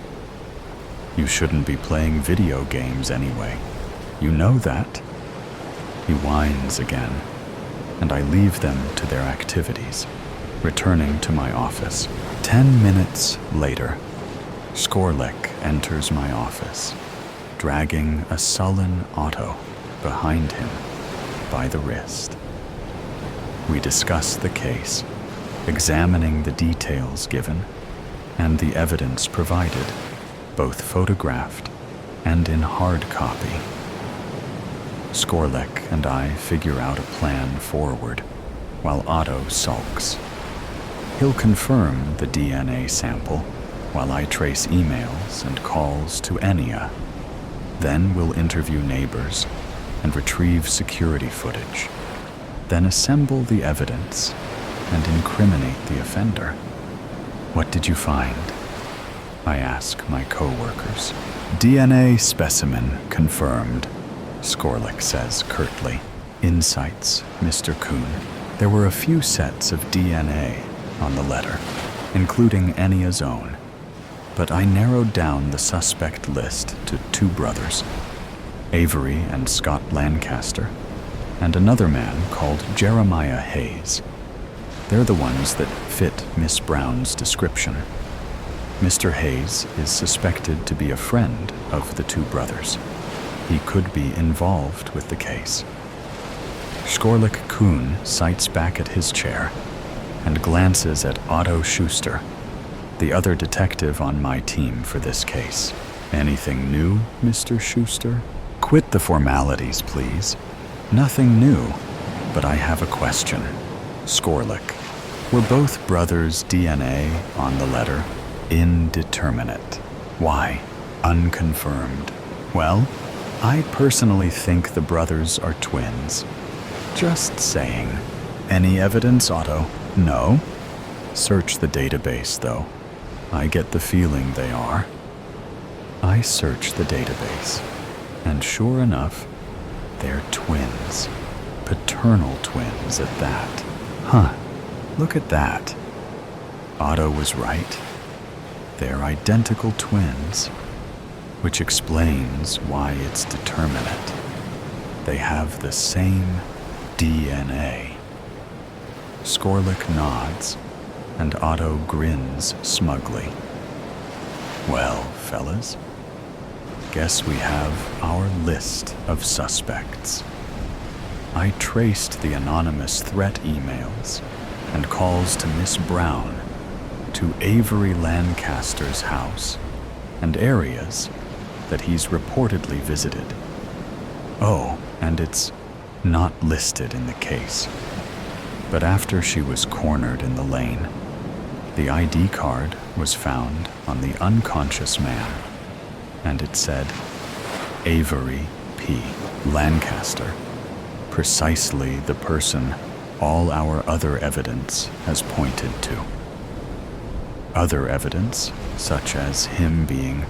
You shouldn't be playing video games anyway. You know that." He whines again, and I leave them to their activities, returning to my office. 10 minutes later, Skorlik enters my office, dragging a sullen Otto behind him by the wrist. We discuss the case, examining the details given and the evidence provided, both photographed and in hard copy. Skorlik and I figure out a plan forward, while Otto sulks. He'll confirm the DNA sample, while I trace emails and calls to Enya. Then we'll interview neighbors and retrieve security footage, then assemble the evidence and incriminate the offender. "What did you find?" I ask my co-workers. "DNA specimen confirmed," Skorlik says curtly. "Insights, Mr. Kuhn. There were a few sets of DNA on the letter, including Enya's own, but I narrowed down the suspect list to 2 brothers, Avery and Scott Lancaster, and another man called Jeremiah Hayes. They're the ones that fit Miss Brown's description. Mr. Hayes is suspected to be a friend of the 2 brothers. He could be involved with the case." Skorlik Kuhn sights back at his chair and glances at Otto Schuster, the other detective on my team for this case. "Anything new, Mr. Schuster?" "Quit the formalities, please. Nothing new, but I have a question." Skorlik. "Were both brothers' DNA on the letter?" "Indeterminate." "Why?" "Unconfirmed." "Well, I personally think the brothers are twins." "Just saying." "Any evidence, Otto?" "No." "Search the database, though. I get the feeling they are. I search the database, and sure enough, they're twins. Paternal twins at that. Huh, look at that. Otto was right. They're identical twins, which explains why it's determinate. They have the same DNA. Skorlik nods, and Otto grins smugly. Well, fellas, guess we have our list of suspects. I traced the anonymous threat emails and calls to Miss Brown, to Avery Lancaster's house, and areas that he's reportedly visited. Oh, and it's not listed in the case. But after she was cornered in the lane, the ID card was found on the unconscious man, and it said, Avery P. Lancaster, precisely the person all our other evidence has pointed to. Other evidence, such as him being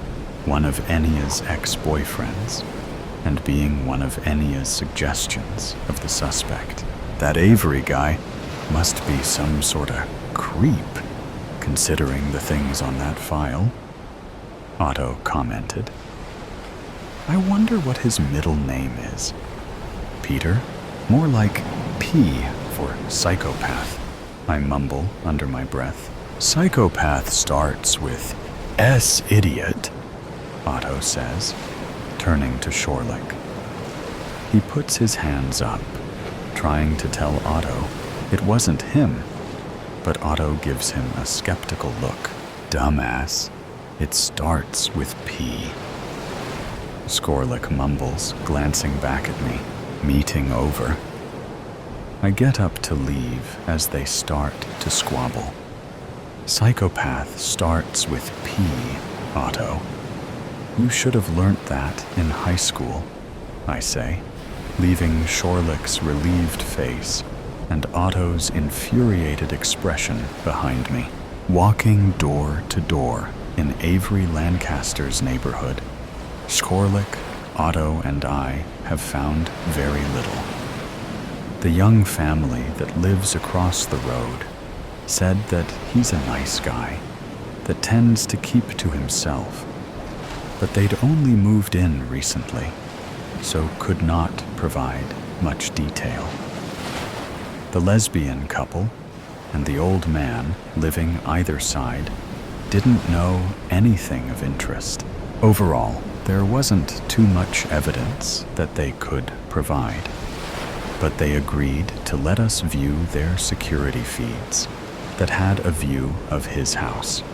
one of Ennia's ex-boyfriends and being one of Ennia's suggestions of the suspect. That Avery guy must be some sort of creep, considering the things on that file, Otto commented. I wonder what his middle name is. Peter? More like P for psychopath, I mumble under my breath. Psychopath starts with S idiot, Otto says, turning to Skorlik. He puts his hands up, trying to tell Otto it wasn't him, but Otto gives him a skeptical look. Dumbass, it starts with P. Skorlik mumbles, glancing back at me. Meeting over. I get up to leave as they start to squabble. Psychopath starts with P, Otto. You should have learnt that in high school, I say, leaving Skorlik's relieved face and Otto's infuriated expression behind me. Walking door to door in Avery Lancaster's neighborhood, Skorlik, Otto, and I have found very little. The young family that lives across the road said that he's a nice guy that tends to keep to himself, but they'd only moved in recently, so could not provide much detail. The lesbian couple and the old man living either side didn't know anything of interest. Overall, there wasn't too much evidence that they could provide, but they agreed to let us view their security feeds that had a view of his house.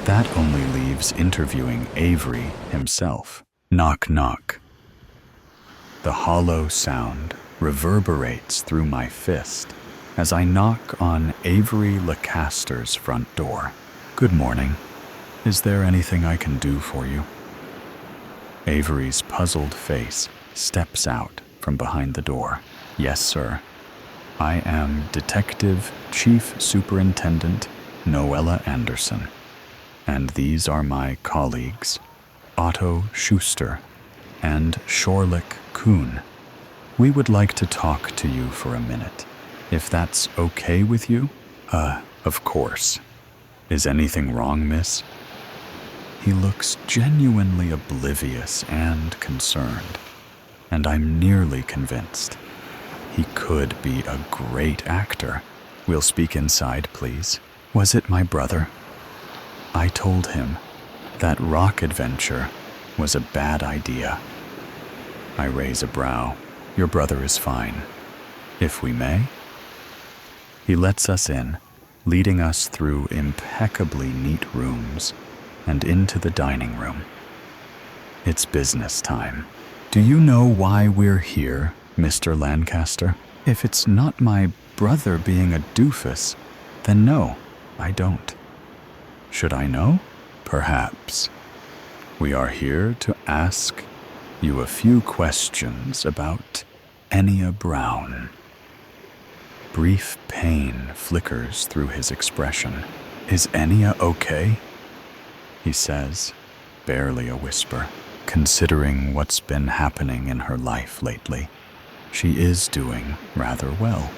That only leaves interviewing Avery himself. Knock, knock. The hollow sound reverberates through my fist as I knock on Avery Lancaster's front door. Good morning. Is there anything I can do for you? Avery's puzzled face steps out from behind the door. Yes, sir. I am Detective Chief Superintendent Noella Anderson, and these are my colleagues, Otto Schuster and Skorlik Kuhn. We would like to talk to you for a minute, if that's okay with you? Of course. Is anything wrong, miss? He looks genuinely oblivious and concerned, and I'm nearly convinced he could be a great actor. We'll speak inside, please. Was it my brother? I told him that rock adventure was a bad idea. I raise a brow. Your brother is fine. If we may? He lets us in, leading us through impeccably neat rooms and into the dining room. It's business time. Do you know why we're here, Mr. Lancaster? If it's not my brother being a doofus, then no, I don't. Should I know? Perhaps. We are here to ask you a few questions about Ennia Brown. Brief pain flickers through his expression. Is Ennia okay? he says, barely a whisper. Considering what's been happening in her life lately, she is doing rather well.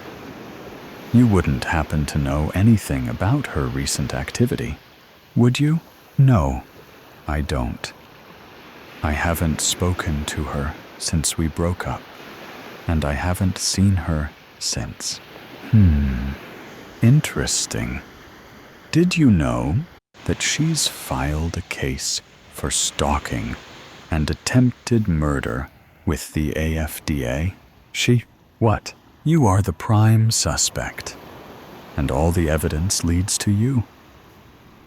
You wouldn't happen to know anything about her recent activity, would you? No, I don't. I haven't spoken to her since we broke up, and I haven't seen her since. Interesting. Did you know that she's filed a case for stalking and attempted murder with the AFDA? What? You are the prime suspect, and all the evidence leads to you.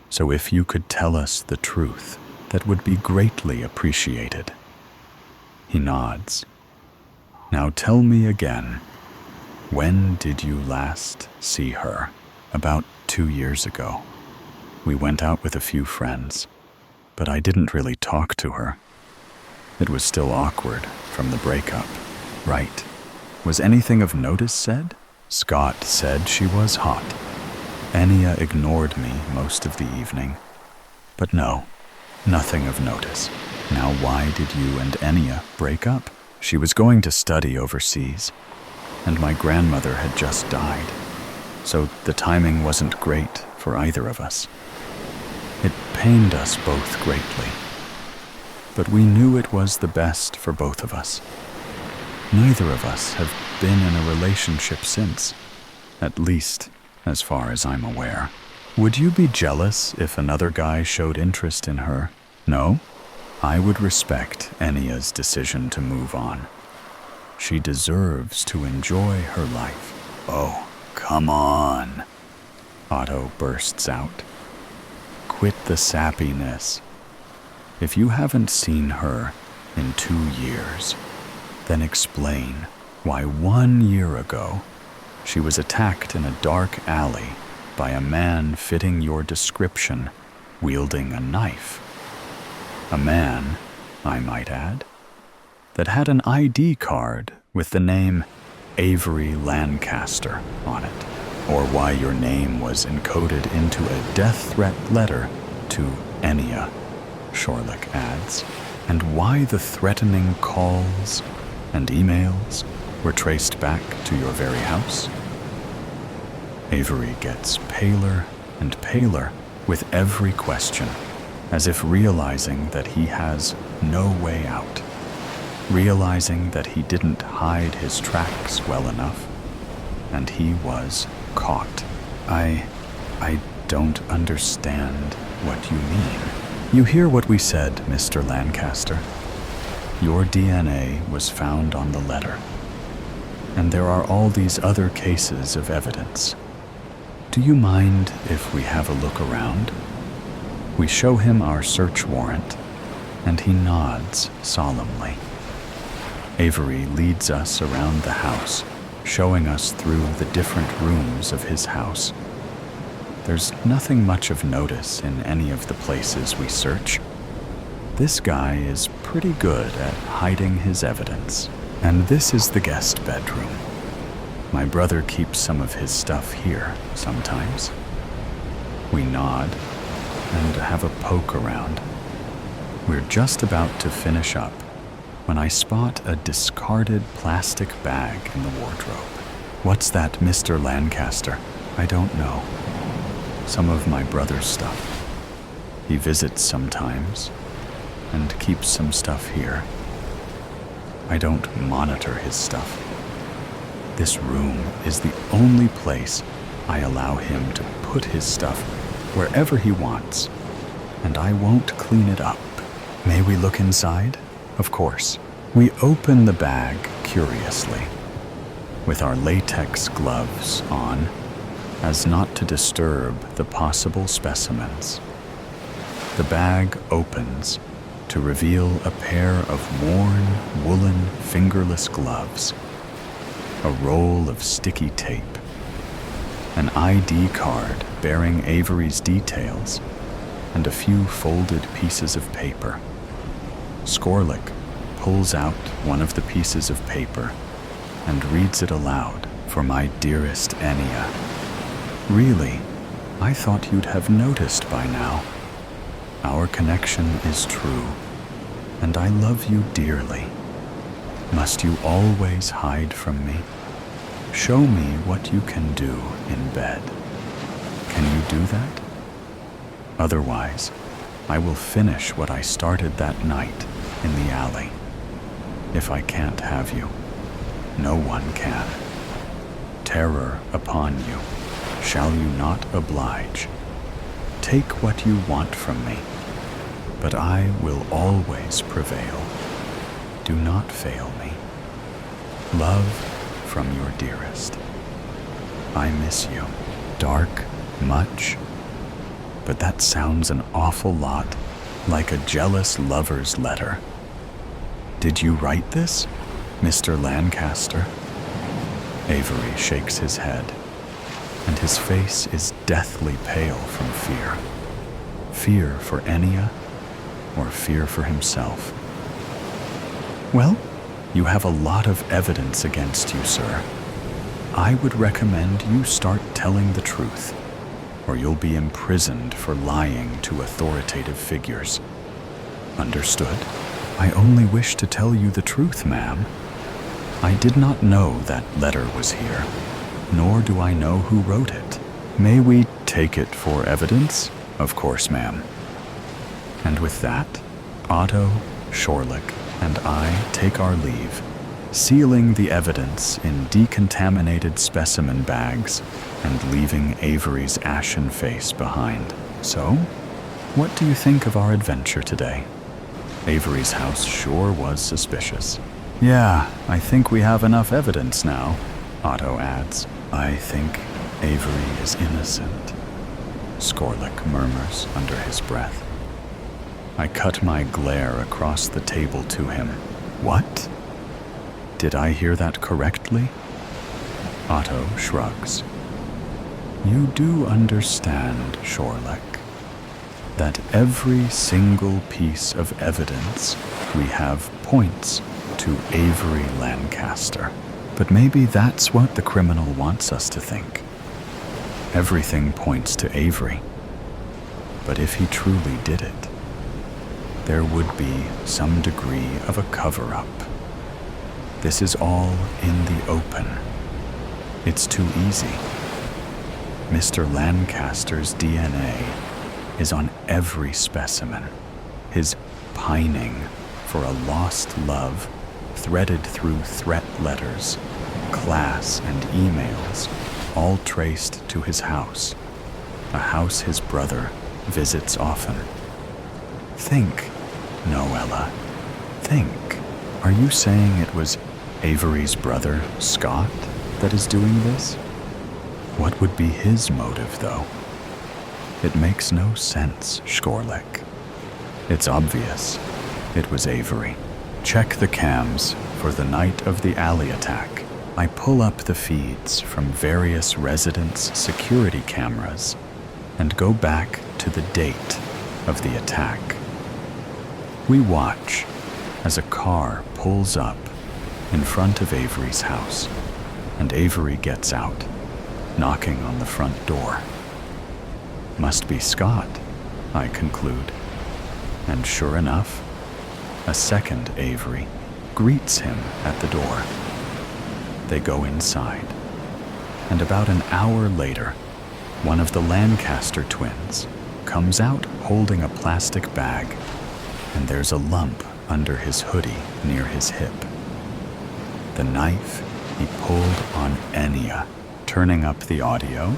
So if you could tell us the truth, that would be greatly appreciated. He nods. Now tell me again, when did you last see her? About 2 years ago. We went out with a few friends, but I didn't really talk to her. It was still awkward from the breakup, right? Was anything of notice said? Scott said she was hot. Enya ignored me most of the evening. But no, nothing of notice. Now why did you and Enya break up? She was going to study overseas, and my grandmother had just died, so the timing wasn't great for either of us. It pained us both greatly, but we knew it was the best for both of us. Neither of us have been in a relationship since, at least as far as I'm aware. Would you be jealous if another guy showed interest in her? No? I would respect Enya's decision to move on. She deserves to enjoy her life. Oh, come on, Otto bursts out. Quit the sappiness. If you haven't seen her in 2 years, then explain why 1 year ago she was attacked in a dark alley by a man fitting your description, wielding a knife. A man, I might add, that had an ID card with the name Avery Lancaster on it, or why your name was encoded into a death threat letter to Enya, Shorlick adds, and why the threatening calls and emails were traced back to your very house. Avery gets paler and paler with every question, as if realizing that he has no way out, realizing that he didn't hide his tracks well enough, and he was caught. I don't understand what you mean. You hear what we said, Mr. Lancaster. Your DNA was found on the letter, and there are all these other cases of evidence. Do you mind if we have a look around? We show him our search warrant, and he nods solemnly. Avery leads us around the house, showing us through the different rooms of his house. There's nothing much of notice in any of the places we search. This guy is pretty good at hiding his evidence. And this is the guest bedroom. My brother keeps some of his stuff here sometimes. We nod and have a poke around. We're just about to finish up when I spot a discarded plastic bag in the wardrobe. What's that, Mr. Lancaster? I don't know. Some of my brother's stuff. He visits sometimes and keeps some stuff here. I don't monitor his stuff. This room is the only place I allow him to put his stuff wherever he wants, and I won't clean it up. May we look inside? Of course. We open the bag curiously, with our latex gloves on, as not to disturb the possible specimens. The bag opens to reveal a pair of worn, woolen, fingerless gloves, a roll of sticky tape, an ID card bearing Avery's details, and a few folded pieces of paper. Skorlik pulls out one of the pieces of paper and reads it aloud for my dearest Enya. Really, I thought you'd have noticed by now. Our connection is true, and I love you dearly. Must you always hide from me? Show me what you can do in bed. Can you do that? Otherwise, I will finish what I started that night in the alley. If I can't have you, no one can. Terror upon you, shall you not oblige? Take what you want from me, but I will always prevail. Do not fail me. Love from your dearest. I miss you. Dark, much? But that sounds an awful lot like a jealous lover's letter. Did you write this, Mr. Lancaster? Avery shakes his head, and his face is deathly pale from fear. Fear for Enya, or fear for himself? Well, you have a lot of evidence against you, sir. I would recommend you start telling the truth, or you'll be imprisoned for lying to authoritative figures. Understood? I only wish to tell you the truth, ma'am. I did not know that letter was here, nor do I know who wrote it. May we take it for evidence? Of course, ma'am. And with that, Otto, Shorlick, and I take our leave, sealing the evidence in decontaminated specimen bags and leaving Avery's ashen face behind. So, what do you think of our adventure today? Avery's house sure was suspicious. Yeah, I think we have enough evidence now, Otto adds. I think Avery is innocent, Skorlik murmurs under his breath. I cut my glare across the table to him. What? Did I hear that correctly? Otto shrugs. You do understand, Shorlick, that every single piece of evidence we have points to Avery Lancaster. But maybe that's what the criminal wants us to think. Everything points to Avery. But if he truly did it, there would be some degree of a cover-up. This is all in the open. It's too easy. Mr. Lancaster's DNA is on every specimen. His pining for a lost love threaded through threat letters, class, and emails, all traced to his house, a house his brother visits often. Think, Noella, think. Are you saying it was Avery's brother, Scott, that is doing this? What would be his motive, though? It makes no sense, Skorlik. It's obvious. It was Avery. Check the cams for the night of the alley attack. I pull up the feeds from various residents' security cameras and go back to the date of the attack. We watch as a car pulls up in front of Avery's house, and Avery gets out, knocking on the front door. Must be Scott, I conclude. And sure enough, a second Avery greets him at the door. They go inside, and about an hour later, one of the Lancaster twins comes out holding a plastic bag, and there's a lump under his hoodie near his hip. The knife he pulled on Enya. Turning up the audio,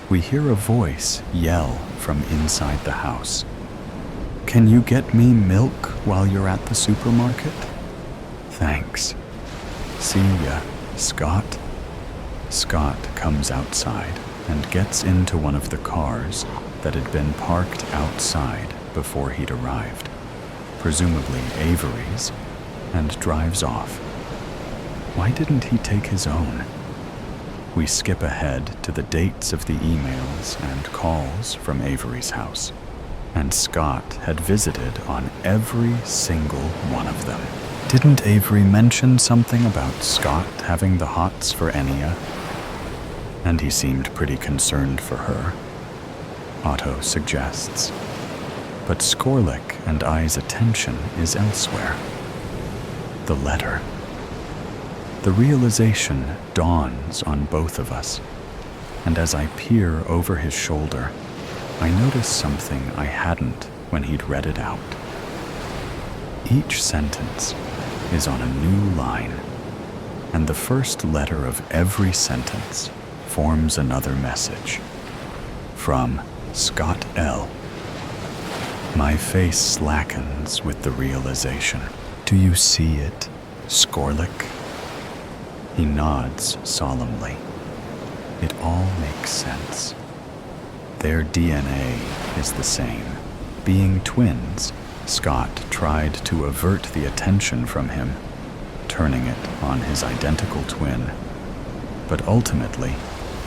we hear a voice yell from inside the house. Can you get me milk while you're at the supermarket? Thanks. See ya, Scott. Scott comes outside and gets into one of the cars that had been parked outside before he'd arrived, presumably Avery's, and drives off. Why didn't he take his own? We skip ahead to the dates of the emails and calls from Avery's house, and Scott had visited on every single one of them. Didn't Avery mention something about Scott having the hots for Enya? And he seemed pretty concerned for her, Otto suggests. But Skorlik and I's attention is elsewhere. The letter. The realization dawns on both of us, and as I peer over his shoulder, I notice something I hadn't when he'd read it out. Each sentence is on a new line, and the first letter of every sentence forms another message. From Scott L. My face slackens with the realization. Do you see it, Skorlik? He nods solemnly. It all makes sense. Their DNA is the same. Being twins, Scott tried to avert the attention from him, turning it on his identical twin. But ultimately,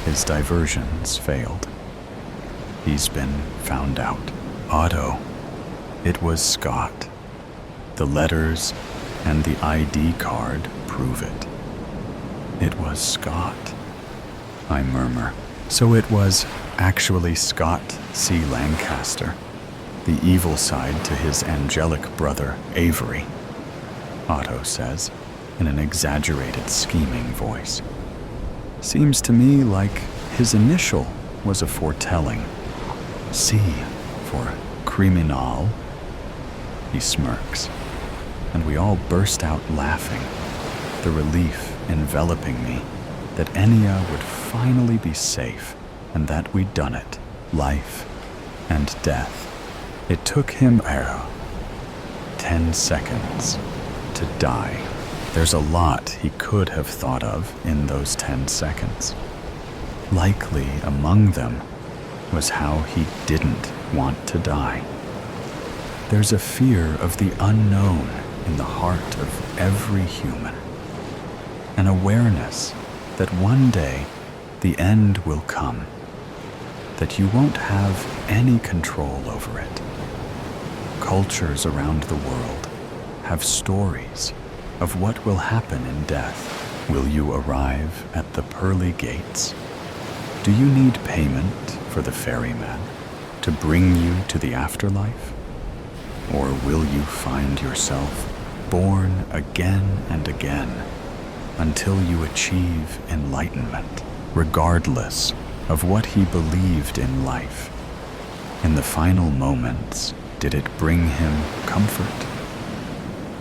his diversions failed. He's been found out. Otto. It was Scott. The letters and the ID card prove it. It was Scott, I murmur. So it was actually Scott C. Lancaster, the evil side to his angelic brother Avery, Otto says, in an exaggerated, scheming voice. Seems to me like his initial was a foretelling. C for criminal. He smirks, and we all burst out laughing, the relief enveloping me that Enya would finally be safe and that we'd done it, life and death. It took him 10 seconds to die. There's a lot he could have thought of in those 10 seconds. Likely among them was how he didn't want to die. There's a fear of the unknown in the heart of every human, an awareness that one day the end will come, that you won't have any control over it. Cultures around the world have stories of what will happen in death. Will you arrive at the pearly gates? Do you need payment for the ferryman to bring you to the afterlife? Or will you find yourself born again and again until you achieve enlightenment, regardless of what he believed in life? In the final moments, did it bring him comfort?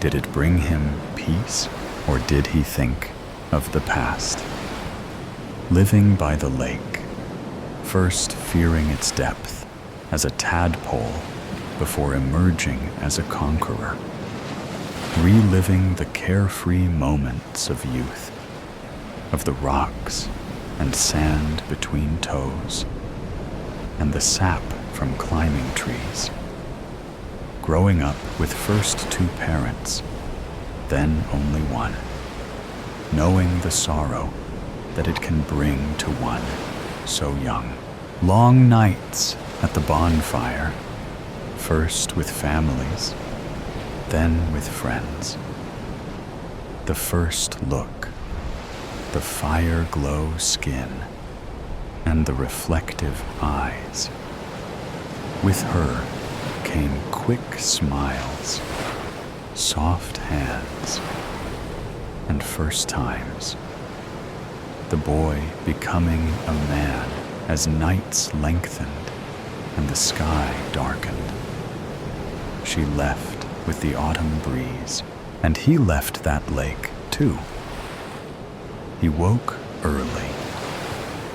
Did it bring him peace? Or did he think of the past? Living by the lake, first fearing its depth as a tadpole before emerging as a conqueror, reliving the carefree moments of youth, of the rocks and sand between toes, and the sap from climbing trees, growing up with first 2 parents, then only one, knowing the sorrow that it can bring to one so young. Long nights at the bonfire, first with families, then with friends. The first look, the fire-glow skin, and the reflective eyes. With her came quick smiles, soft hands, and first times. The boy becoming a man as nights lengthened and the sky darkened. She left with the autumn breeze, and he left that lake too. He woke early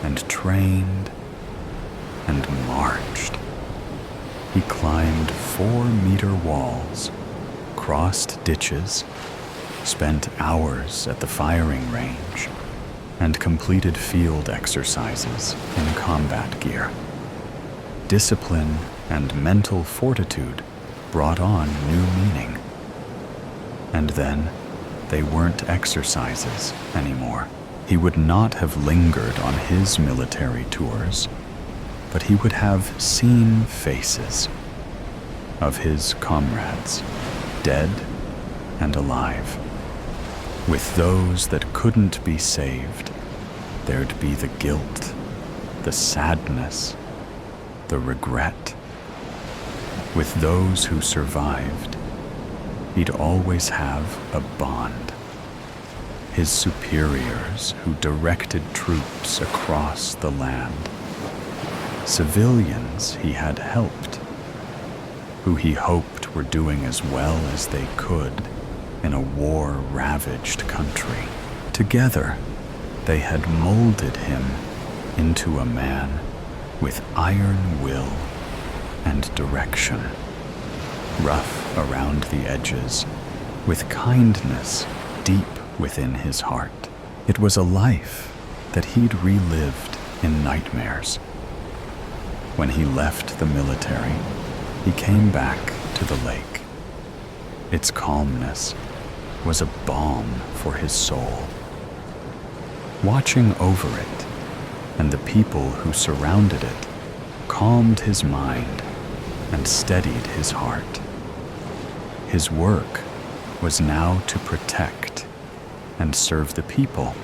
and trained and marched. He climbed 4-meter walls, crossed ditches, spent hours at the firing range, and completed field exercises in combat gear. Discipline and mental fortitude brought on new meaning. And then they weren't exercises anymore. He would not have lingered on his military tours, but he would have seen faces of his comrades, dead and alive. With those that couldn't be saved, there'd be the guilt, the sadness, the regret. With those who survived, he'd always have a bond. His superiors who directed troops across the land. Civilians he had helped, who he hoped were doing as well as they could in a war-ravaged country. Together, they had molded him into a man with iron will and direction, rough around the edges, with kindness deep within his heart. It was a life that he'd relived in nightmares. When he left the military, he came back to the lake. Its calmness was a balm for his soul. Watching over it and the people who surrounded it calmed his mind and steadied his heart. His work was now to protect and serve the people,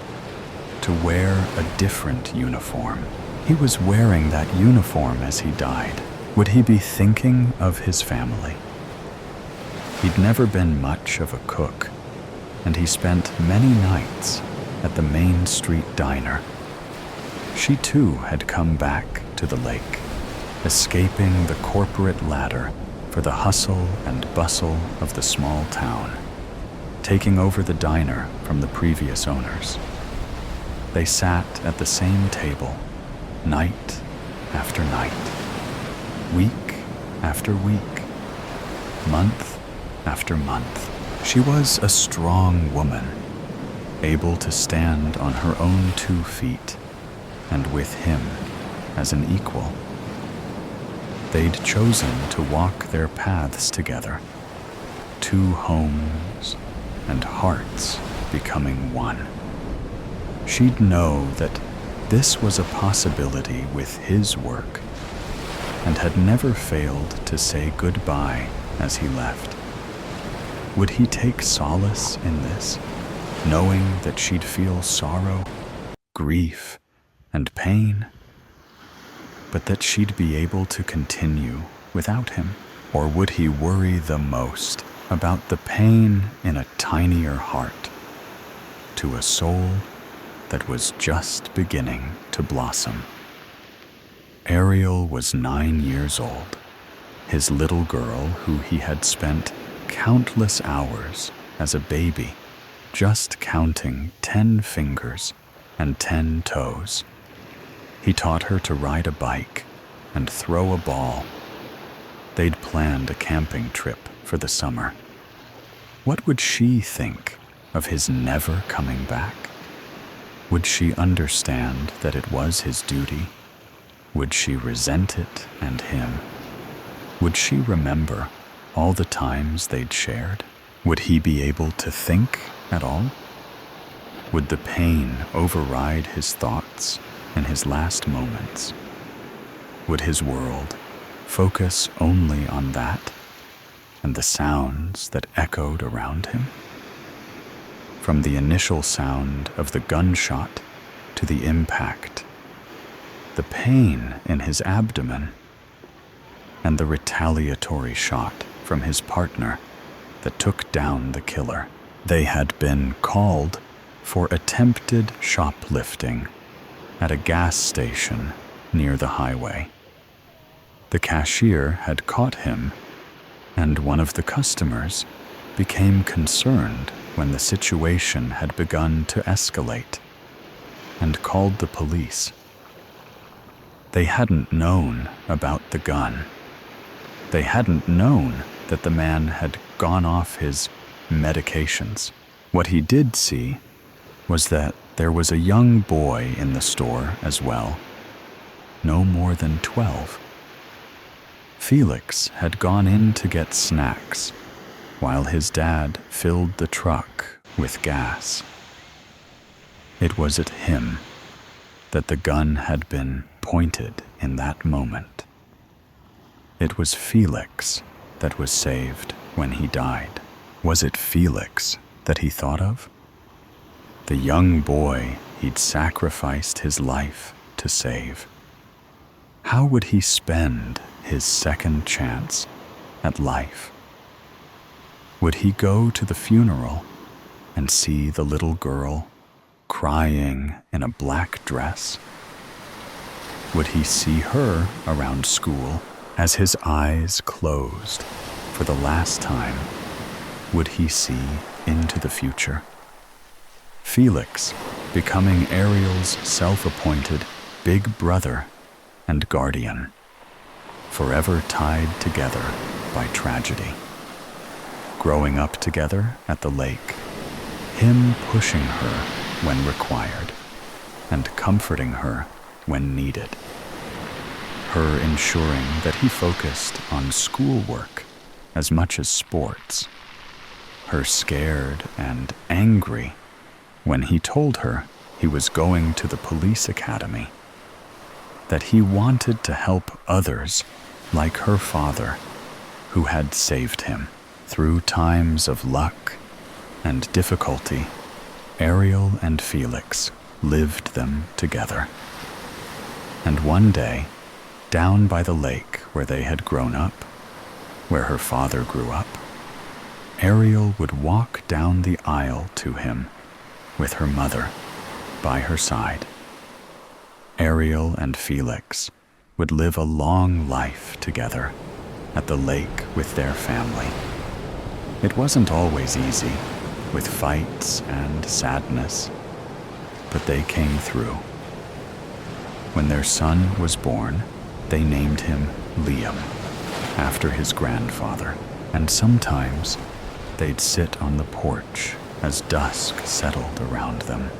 to wear a different uniform. He was wearing that uniform as he died. Would he be thinking of his family? He'd never been much of a cook, and he spent many nights at the Main Street diner. She too had come back to the lake, escaping the corporate ladder for the hustle and bustle of the small town, taking over the diner from the previous owners. They sat at the same table, night after night, week after week, month after month. She was a strong woman, able to stand on her own 2 feet, and with him as an equal. They'd chosen to walk their paths together, 2 homes and hearts becoming one. She'd know that this was a possibility with his work, and had never failed to say goodbye as he left. Would he take solace in this, knowing that she'd feel sorrow, grief, and pain, but that she'd be able to continue without him? Or would he worry the most about the pain in a tinier heart, to a soul that was just beginning to blossom? Ariel was 9 years old, his little girl who he had spent countless hours as a baby just counting 10 fingers and 10 toes. He taught her to ride a bike and throw a ball. They'd planned a camping trip for the summer. What would she think of his never coming back? Would she understand that it was his duty? Would she resent it and him? Would she remember all the times they'd shared? Would he be able to think at all? Would the pain override his thoughts in his last moments? Would his world focus only on that and the sounds that echoed around him? From the initial sound of the gunshot to the impact, the pain in his abdomen, and the retaliatory shot from his partner that took down the killer. They had been called for attempted shoplifting at a gas station near the highway. The cashier had caught him, and one of the customers became concerned when the situation had begun to escalate and called the police. They hadn't known about the gun. They hadn't known that the man had gone off his medications. What he did see was that there was a young boy in the store as well, no more than 12. Felix had gone in to get snacks while his dad filled the truck with gas. It was at him that the gun had been pointed in that moment. It was Felix that was saved when he died. Was it Felix that he thought of? The young boy he'd sacrificed his life to save. How would he spend his second chance at life? Would he go to the funeral and see the little girl crying in a black dress? Would he see her around school as his eyes closed for the last time? Would he see into the future? Felix becoming Ariel's self-appointed big brother and guardian, forever tied together by tragedy. Growing up together at the lake, him pushing her when required and comforting her when needed. Her ensuring that he focused on schoolwork as much as sports. Her scared and angry when he told her he was going to the police academy. That he wanted to help others like her father, who had saved him. Through times of luck and difficulty, Ariel and Felix lived them together. And one day, down by the lake where they had grown up, where her father grew up, Ariel would walk down the aisle to him with her mother by her side. Ariel and Felix would live a long life together at the lake with their family. It wasn't always easy, with fights and sadness, but they came through. When their son was born, they named him Liam, after his grandfather, and sometimes they'd sit on the porch as dusk settled around them,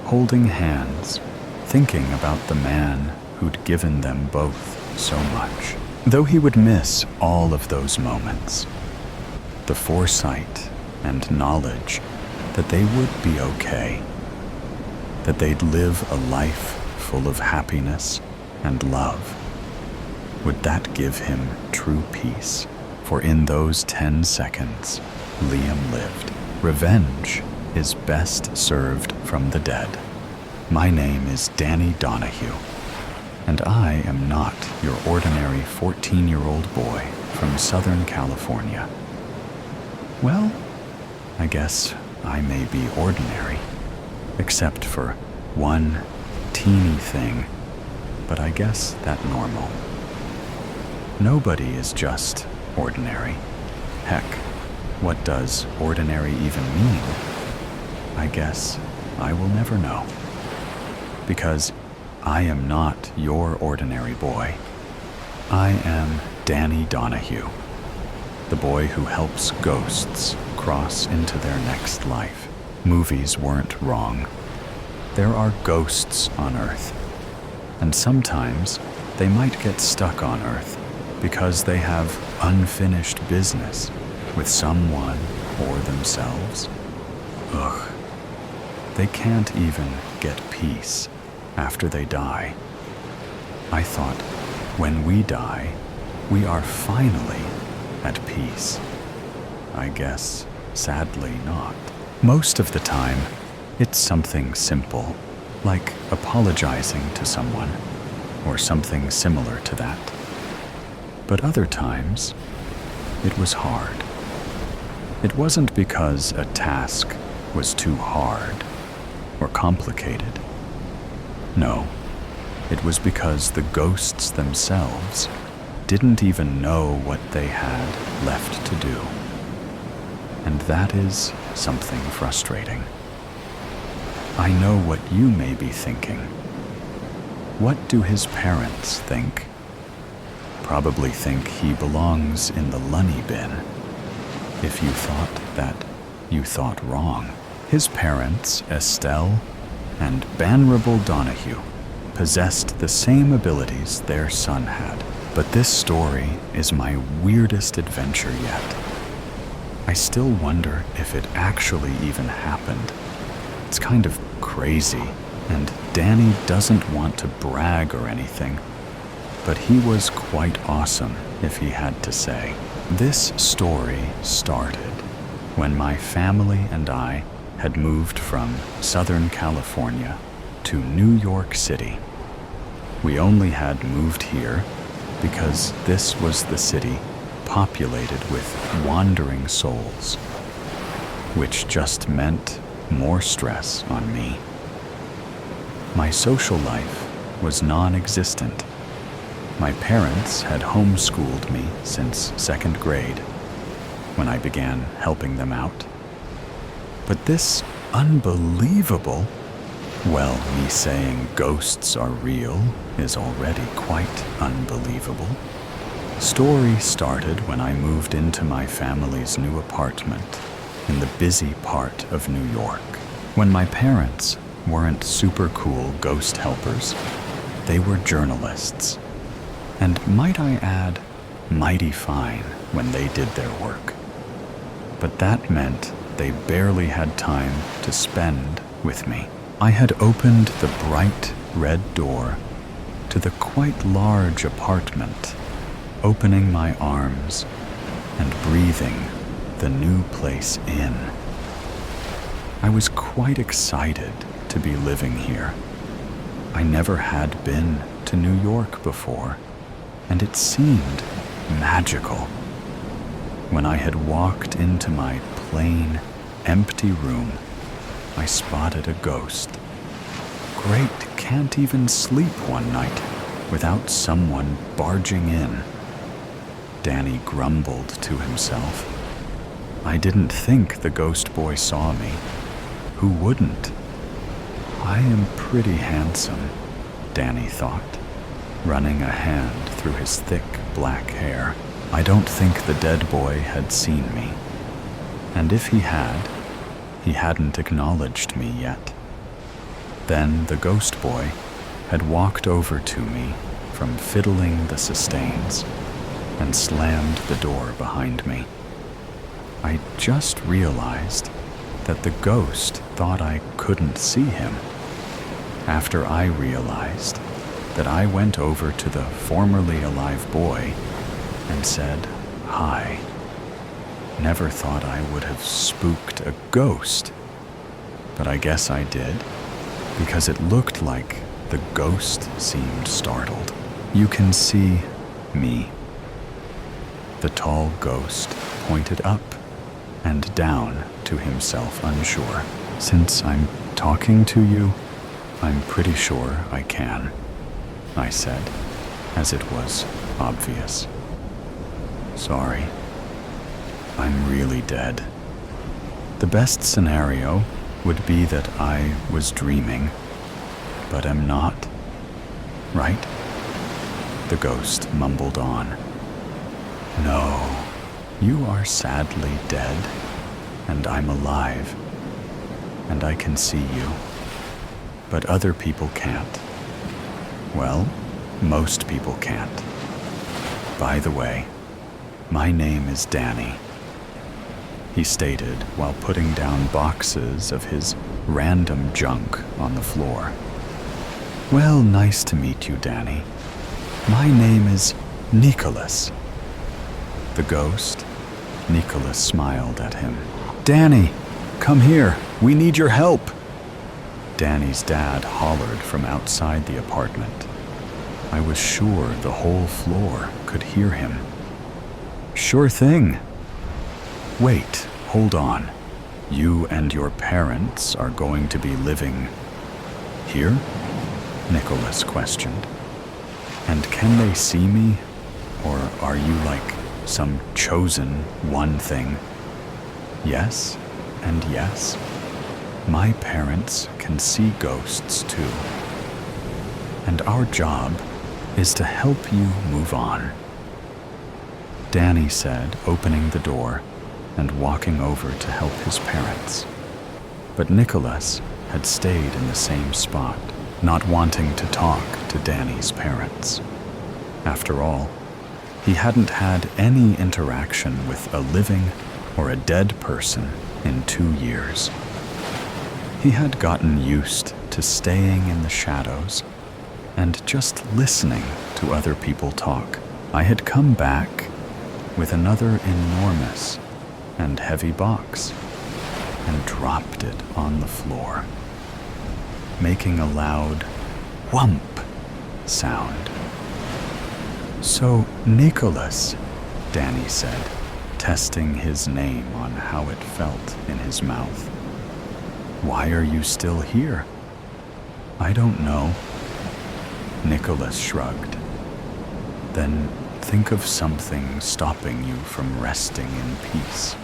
holding hands, thinking about the man who'd given them both so much. Though he would miss all of those moments, the foresight and knowledge that they would be okay, that they'd live a life full of happiness and love. Would that give him true peace? For in those 10 seconds, Liam lived. Revenge is best served from the dead. My name is Danny Donahue, and I am not your ordinary 14-year-old boy from Southern California. Well, I guess I may be ordinary, except for one teeny thing, but I guess that normal. Nobody is just ordinary. Heck, what does ordinary even mean? I guess I will never know. Because I am not your ordinary boy. I am Danny Donahue, the boy who helps ghosts cross into their next life. Movies weren't wrong. There are ghosts on Earth, and sometimes they might get stuck on Earth because they have unfinished business with someone or themselves. Ugh. They can't even get peace after they die. I thought, when we die, we are finally at peace. I guess, sadly not. Most of the time, it's something simple, like apologizing to someone, or something similar to that. But other times, it was hard. It wasn't because a task was too hard or complicated. No, it was because the ghosts themselves didn't even know what they had left to do. And that is something frustrating. I know what you may be thinking. What do his parents think? Probably think he belongs in the lunny bin. If you thought that, you thought wrong. His parents, Estelle and Banrable Donahue, possessed the same abilities their son had. But this story is my weirdest adventure yet. I still wonder if it actually even happened. It's kind of crazy, and Danny doesn't want to brag or anything, but he was quite awesome, if he had to say. This story started when my family and I had moved from Southern California to New York City. We only had moved here because this was the city populated with wandering souls, which just meant more stress on me. My social life was non-existent. My parents had homeschooled me since 2nd grade, when I began helping them out. But this unbelievable, well, me saying ghosts are real is already quite unbelievable, story started when I moved into my family's new apartment in the busy part of New York. When my parents weren't super cool ghost helpers, they were journalists. And might I add, mighty fine when they did their work. But that meant they barely had time to spend with me. I had opened the bright red door to the quite large apartment, opening my arms and breathing the new place in. I was quite excited to be living here. I never had been to New York before, and it seemed magical. When I had walked into my plain, empty room, I spotted a ghost. Great, can't even sleep one night without someone barging in. Danny grumbled to himself. I didn't think the ghost boy saw me. Who wouldn't? I am pretty handsome, Danny thought, running a hand through his thick black hair. I don't think the dead boy had seen me, and if he had, he hadn't acknowledged me yet. Then the ghost boy had walked over to me from fiddling the sustains and slammed the door behind me. I just realized that the ghost thought I couldn't see him. After I realized that I went over to the formerly alive boy and said, "Hi." Never thought I would have spooked a ghost, but I guess I did, because it looked like the ghost seemed startled. You can see me. The tall ghost pointed up and down to himself, unsure. Since I'm talking to you, I'm pretty sure I can, I said, as it was obvious. Sorry. I'm really dead. The best scenario would be that I was dreaming, but am not, right? The ghost mumbled on. No, you are sadly dead, and I'm alive, and I can see you, but other people can't. Well, most people can't. By the way, my name is Danny, he stated while putting down boxes of his random junk on the floor. Well, nice to meet you, Danny. My name is Nicholas. The ghost, Nicholas, smiled at him. Danny, come here. We need your help. Danny's dad hollered from outside the apartment. I was sure the whole floor could hear him. Sure thing. Wait, hold on. You and your parents are going to be living here? Nicholas questioned. And can they see me? Or are you like some chosen one thing? Yes, and yes. My parents can see ghosts too. And our job is to help you move on, Danny said, opening the door and walking over to help his parents. But Nicholas had stayed in the same spot, not wanting to talk to Danny's parents. After all, he hadn't had any interaction with a living or a dead person in 2 years. He had gotten used to staying in the shadows and just listening to other people talk. I had come back with another enormous and heavy box and dropped it on the floor, making a loud whump sound. So, Nicholas, Danny said, testing his name on how it felt in his mouth. Why are you still here? I don't know. Nicholas shrugged. Then think of something stopping you from resting in peace.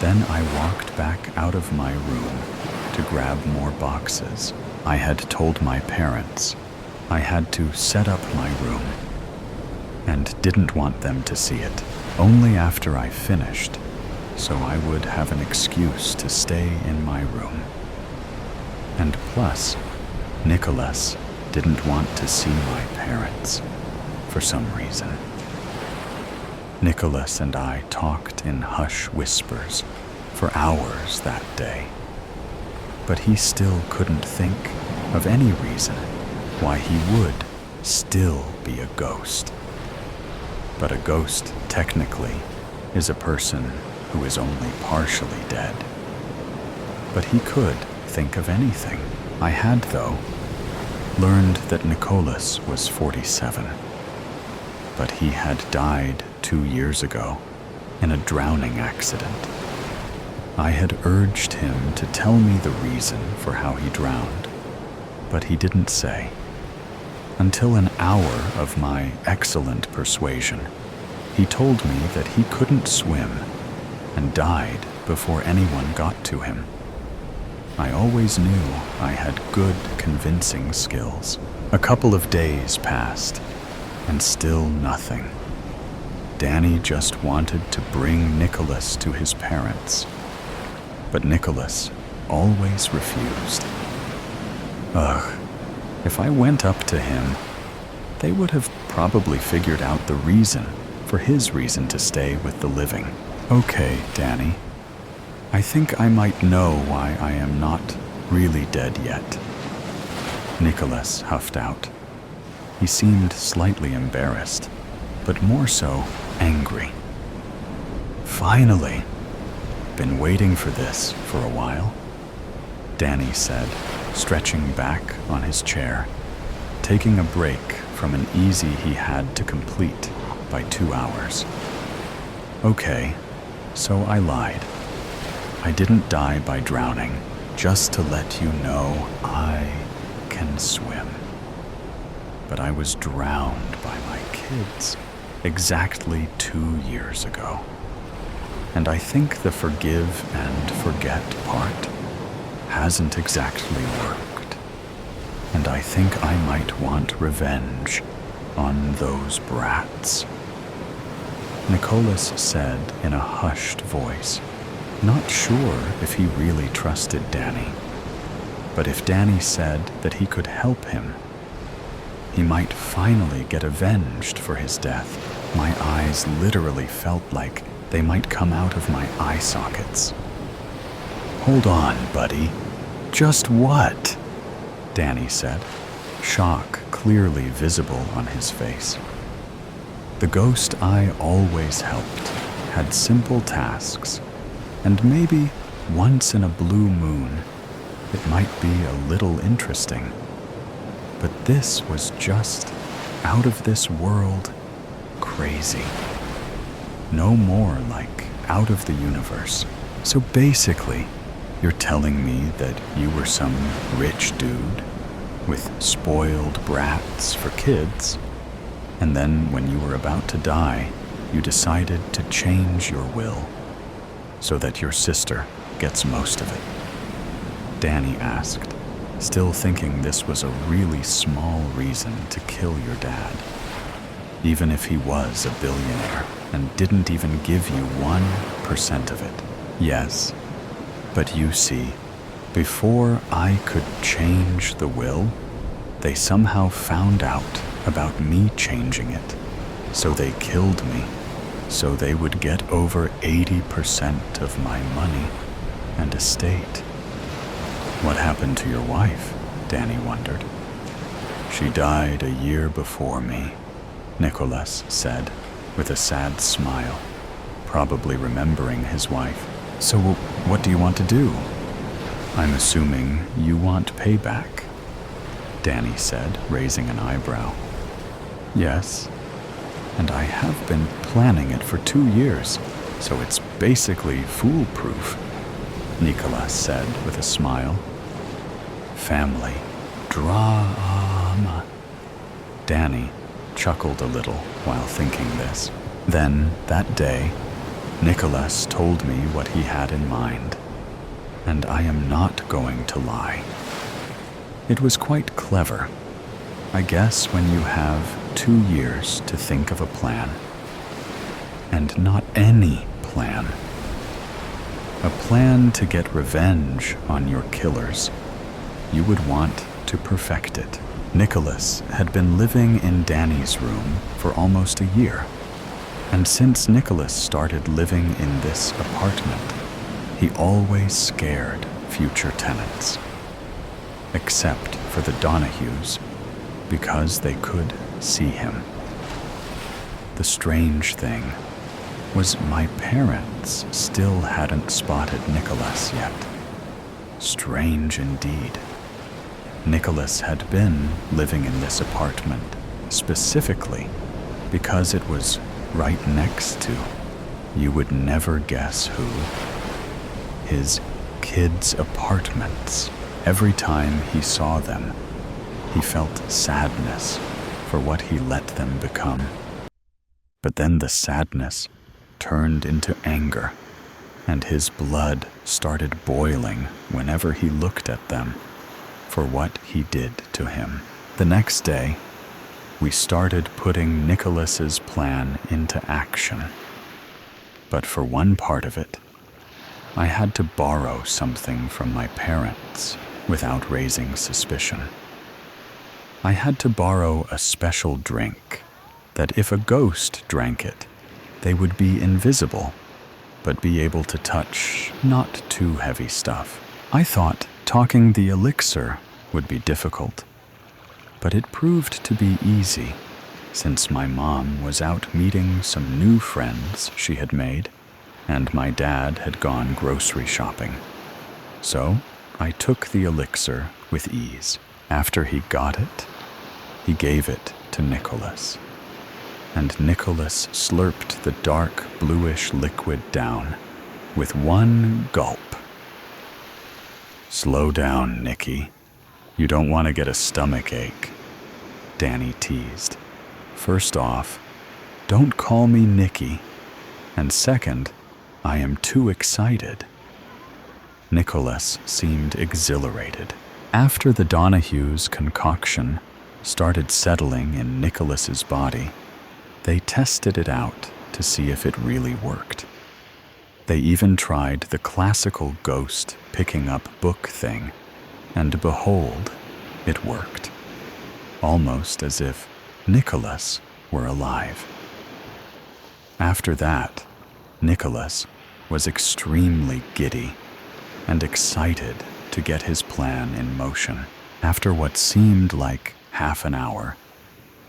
Then I walked back out of my room to grab more boxes. I had told my parents I had to set up my room and didn't want them to see it. Only after I finished, so I would have an excuse to stay in my room. And plus, Nicholas didn't want to see my parents for some reason. Nicholas and I talked in hush whispers for hours that day, but he still couldn't think of any reason why he would still be a ghost. But a ghost, technically, is a person who is only partially dead. But he could think of anything. I had, though, learned that Nicholas was 47, but he had died 2 years ago in a drowning accident. I had urged him to tell me the reason for how he drowned, but he didn't say. Until an hour of my excellent persuasion, he told me that he couldn't swim and died before anyone got to him. I always knew I had good convincing skills. A couple of days passed, and still nothing. Danny just wanted to bring Nicholas to his parents, but Nicholas always refused. Ugh, if I went up to him, they would have probably figured out the reason for his reason to stay with the living. Okay, Danny, I think I might know why I am not really dead yet. Nicholas huffed out. He seemed slightly embarrassed, but more so angry. Finally! Been waiting for this for a while, Danny said, stretching back on his chair, taking a break from an easy he had to complete by 2 hours. Okay, so I lied. I didn't die by drowning, just to let you know I can swim. But I was drowned by my kids exactly 2 years ago. And I think the forgive and forget part hasn't exactly worked. And I think I might want revenge on those brats. Nicholas said in a hushed voice, not sure if he really trusted Danny. But if Danny said that he could help him, he might finally get avenged for his death. My eyes literally felt like they might come out of my eye sockets. Hold on, buddy. Just what? Danny said, shock clearly visible on his face. The ghost I always helped had simple tasks, and maybe once in a blue moon, it might be a little interesting. But this was just out of this world crazy. No more like out of the universe. So basically, you're telling me that you were some rich dude with spoiled brats for kids, and then when you were about to die, you decided to change your will so that your sister gets most of it? Danny asked, still thinking this was a really small reason to kill your dad, even if he was a billionaire and didn't even give you 1% of it. Yes, but you see, before I could change the will, they somehow found out about me changing it. So they killed me, so they would get over 80% of my money and estate. What happened to your wife? Danny wondered. She died a year before me, Nicholas said, with a sad smile, probably remembering his wife. So what do you want to do? I'm assuming you want payback, Danny said, raising an eyebrow. Yes, and I have been planning it for 2 years, so it's basically foolproof," Nicholas said with a smile. "Family drama." Danny chuckled a little while thinking this. Then, that day, Nicholas told me what he had in mind, and I am not going to lie. It was quite clever. I guess when you have 2 years to think of a plan, and not any plan, a plan to get revenge on your killers, you would want to perfect it. Nicholas had been living in Danny's room for almost a year, and since Nicholas started living in this apartment, he always scared future tenants. Except for the Donahues, because they could see him. The strange thing was my parents still hadn't spotted Nicholas yet. Strange indeed. Nicholas had been living in this apartment specifically because it was right next to, you would never guess who, his kids' apartments. Every time he saw them, he felt sadness for what he let them become. But then the sadness turned into anger, and his blood started boiling whenever he looked at them for what he did to him. The next day, we started putting Nicholas's plan into action. But for one part of it, I had to borrow something from my parents without raising suspicion. I had to borrow a special drink that if a ghost drank it, they would be invisible, but be able to touch not too heavy stuff. I thought talking the elixir would be difficult, but it proved to be easy, since my mom was out meeting some new friends she had made, and my dad had gone grocery shopping. So I took the elixir with ease. After he got it, he gave it to Nicholas, and Nicholas slurped the dark bluish liquid down with one gulp. "Slow down, Nicky. You don't want to get a stomach ache," Danny teased. "First off, don't call me Nicky, and second, I am too excited." Nicholas seemed exhilarated. After the Donahues' concoction started settling in Nicholas's body, they tested it out to see if it really worked. They even tried the classical ghost picking up book thing, and behold, it worked. Almost as if Nicholas were alive. After that, Nicholas was extremely giddy and excited to get his plan in motion. After what seemed like half an hour,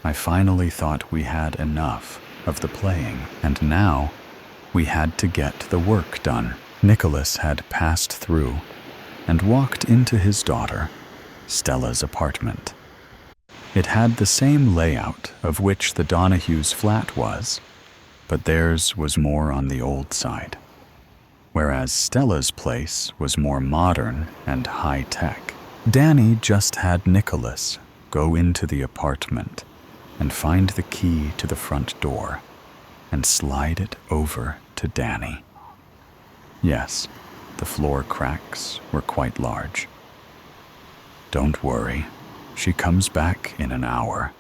I finally thought we had enough of the playing, and now we had to get the work done. Nicholas had passed through and walked into his daughter, Stella's apartment. It had the same layout of which the Donahues' flat was, but theirs was more on the old side, whereas Stella's place was more modern and high-tech. Danny just had Nicholas go into the apartment and find the key to the front door and slide it over to Danny. Yes, the floor cracks were quite large. "Don't worry, she comes back in an hour.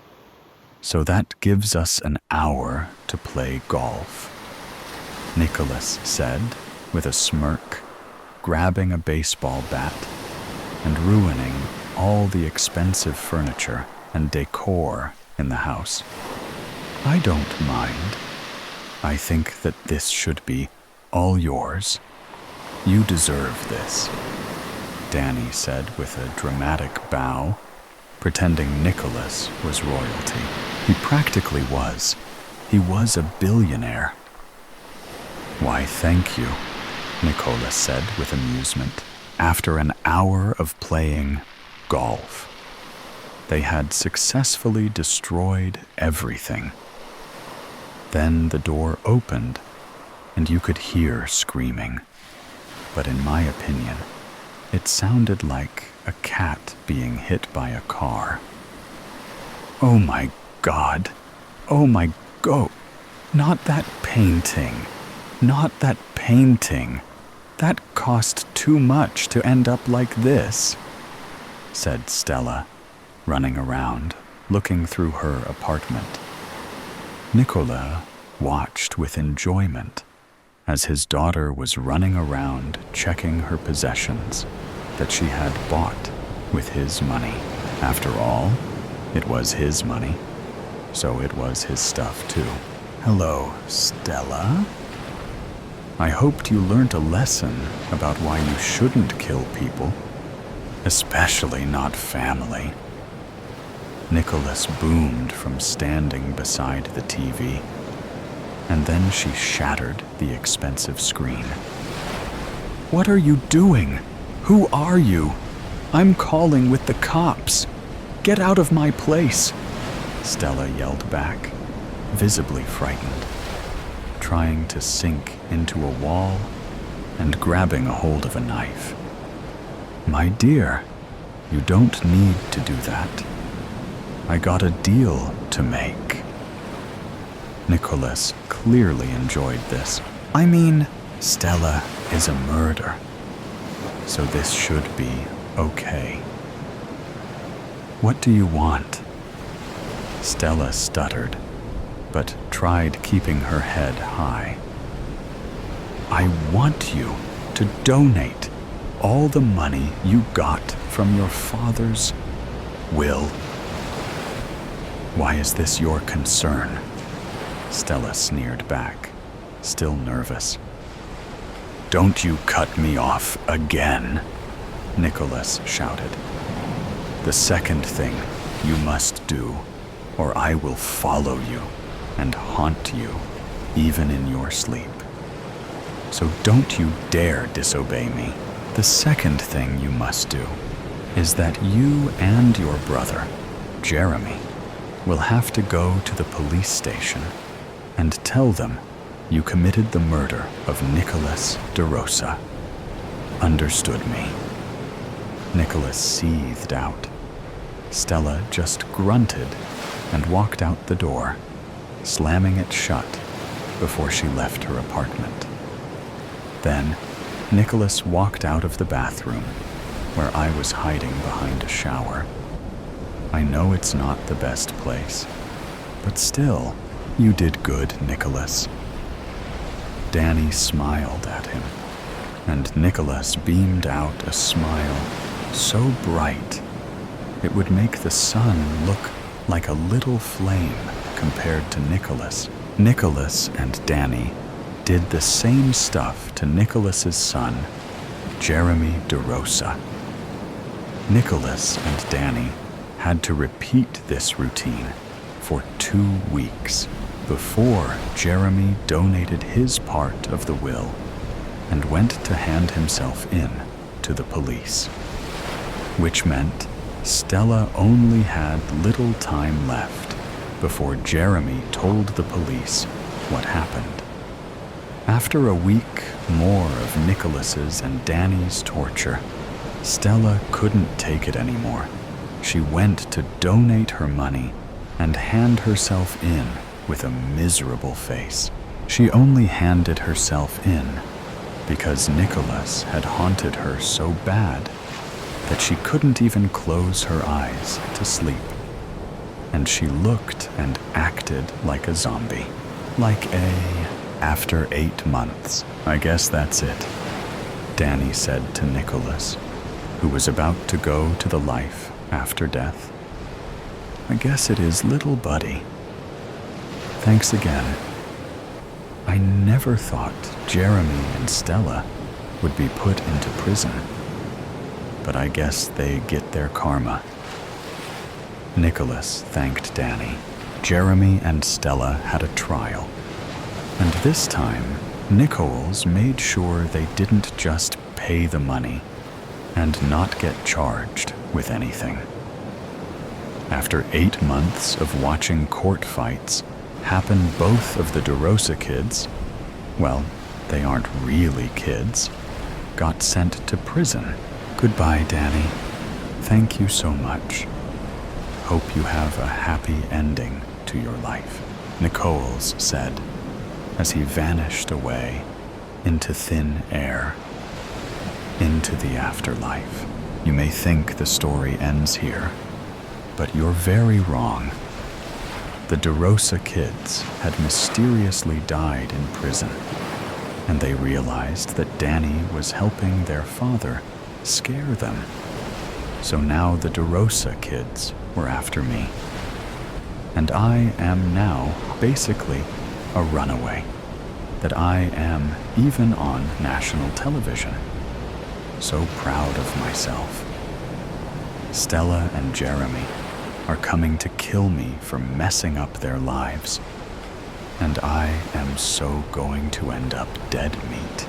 So that gives us an hour to play golf," Nicholas said with a smirk, grabbing a baseball bat and ruining all the expensive furniture and decor in the house. "I don't mind. I think that this should be all yours. You deserve this," Danny said with a dramatic bow, pretending Nicholas was royalty. He practically was. He was a billionaire. "Why, thank you," Nicholas said with amusement. After an hour of playing golf, they had successfully destroyed everything. Then the door opened, and you could hear screaming. But in my opinion, it sounded like a cat being hit by a car. Oh my God! Oh my God! Not that painting! Not that painting! That cost too much to end up like this, said Stella, running around, looking through her apartment. Nicola watched with enjoyment as his daughter was running around checking her possessions that she had bought with his money. After all, it was his money, so it was his stuff too. Hello, Stella? I hoped you learned a lesson about why you shouldn't kill people, especially not family. Nicholas boomed from standing beside the TV, and then she shattered the expensive screen. What are you doing? Who are you? I'm calling with the cops. Get out of my place, Stella yelled back, visibly frightened, trying to sink into a wall and grabbing a hold of a knife. My dear, you don't need to do that. I got a deal to make. Nicholas clearly enjoyed this. I mean, Stella is a murder, so this should be okay. What do you want? Stella stuttered, but tried keeping her head high. I want you to donate all the money you got from your father's will. Why is this your concern? Stella sneered back, still nervous. Don't you cut me off again, Nicholas shouted. The second thing you must do, or I will follow you and haunt you, even in your sleep. So don't you dare disobey me. The second thing you must do is that you and your brother, Jeremy, will have to go to the police station and tell them you committed the murder of Nicholas DeRosa. Understood me? Nicholas seethed out. Stella just grunted and walked out the door, slamming it shut before she left her apartment. Then, Nicholas walked out of the bathroom, where I was hiding behind a shower. I know it's not the best place, but still, you did good, Nicholas. Danny smiled at him, and Nicholas beamed out a smile so bright it would make the sun look like a little flame compared to Nicholas. Nicholas and Danny did the same stuff to Nicholas's son, Jeremy DeRosa. Nicholas and Danny had to repeat this routine for 2 weeks before Jeremy donated his part of the will and went to hand himself in to the police, which meant Stella only had little time left before Jeremy told the police what happened. After a week more of Nicholas's and Danny's torture, Stella couldn't take it anymore. She went to donate her money and hand herself in with a miserable face. She only handed herself in because Nicholas had haunted her so bad that she couldn't even close her eyes to sleep. And she looked and acted like a zombie. After 8 months, I guess that's it, Danny said to Nicholas, who was about to go to the life after death. I guess it is, little buddy. Thanks again. I never thought Jeremy and Stella would be put into prison, but I guess they get their karma. Nicholas thanked Danny. Jeremy and Stella had a trial, and this time, Nichols made sure they didn't just pay the money and not get charged with anything. After 8 months of watching court fights happen both of the DeRosa kids, well, they aren't really kids, got sent to prison. Goodbye, Danny. Thank you so much. Hope you have a happy ending to your life, Nichols said as he vanished away into thin air, into the afterlife. You may think the story ends here, but you're very wrong. The DeRosa kids had mysteriously died in prison, and they realized that Danny was helping their father scare them. So now the DeRosa kids were after me. And I am now basically a runaway. That I am even on national television. So proud of myself. Stella and Jeremy are coming to kill me for messing up their lives. And I am so going to end up dead meat.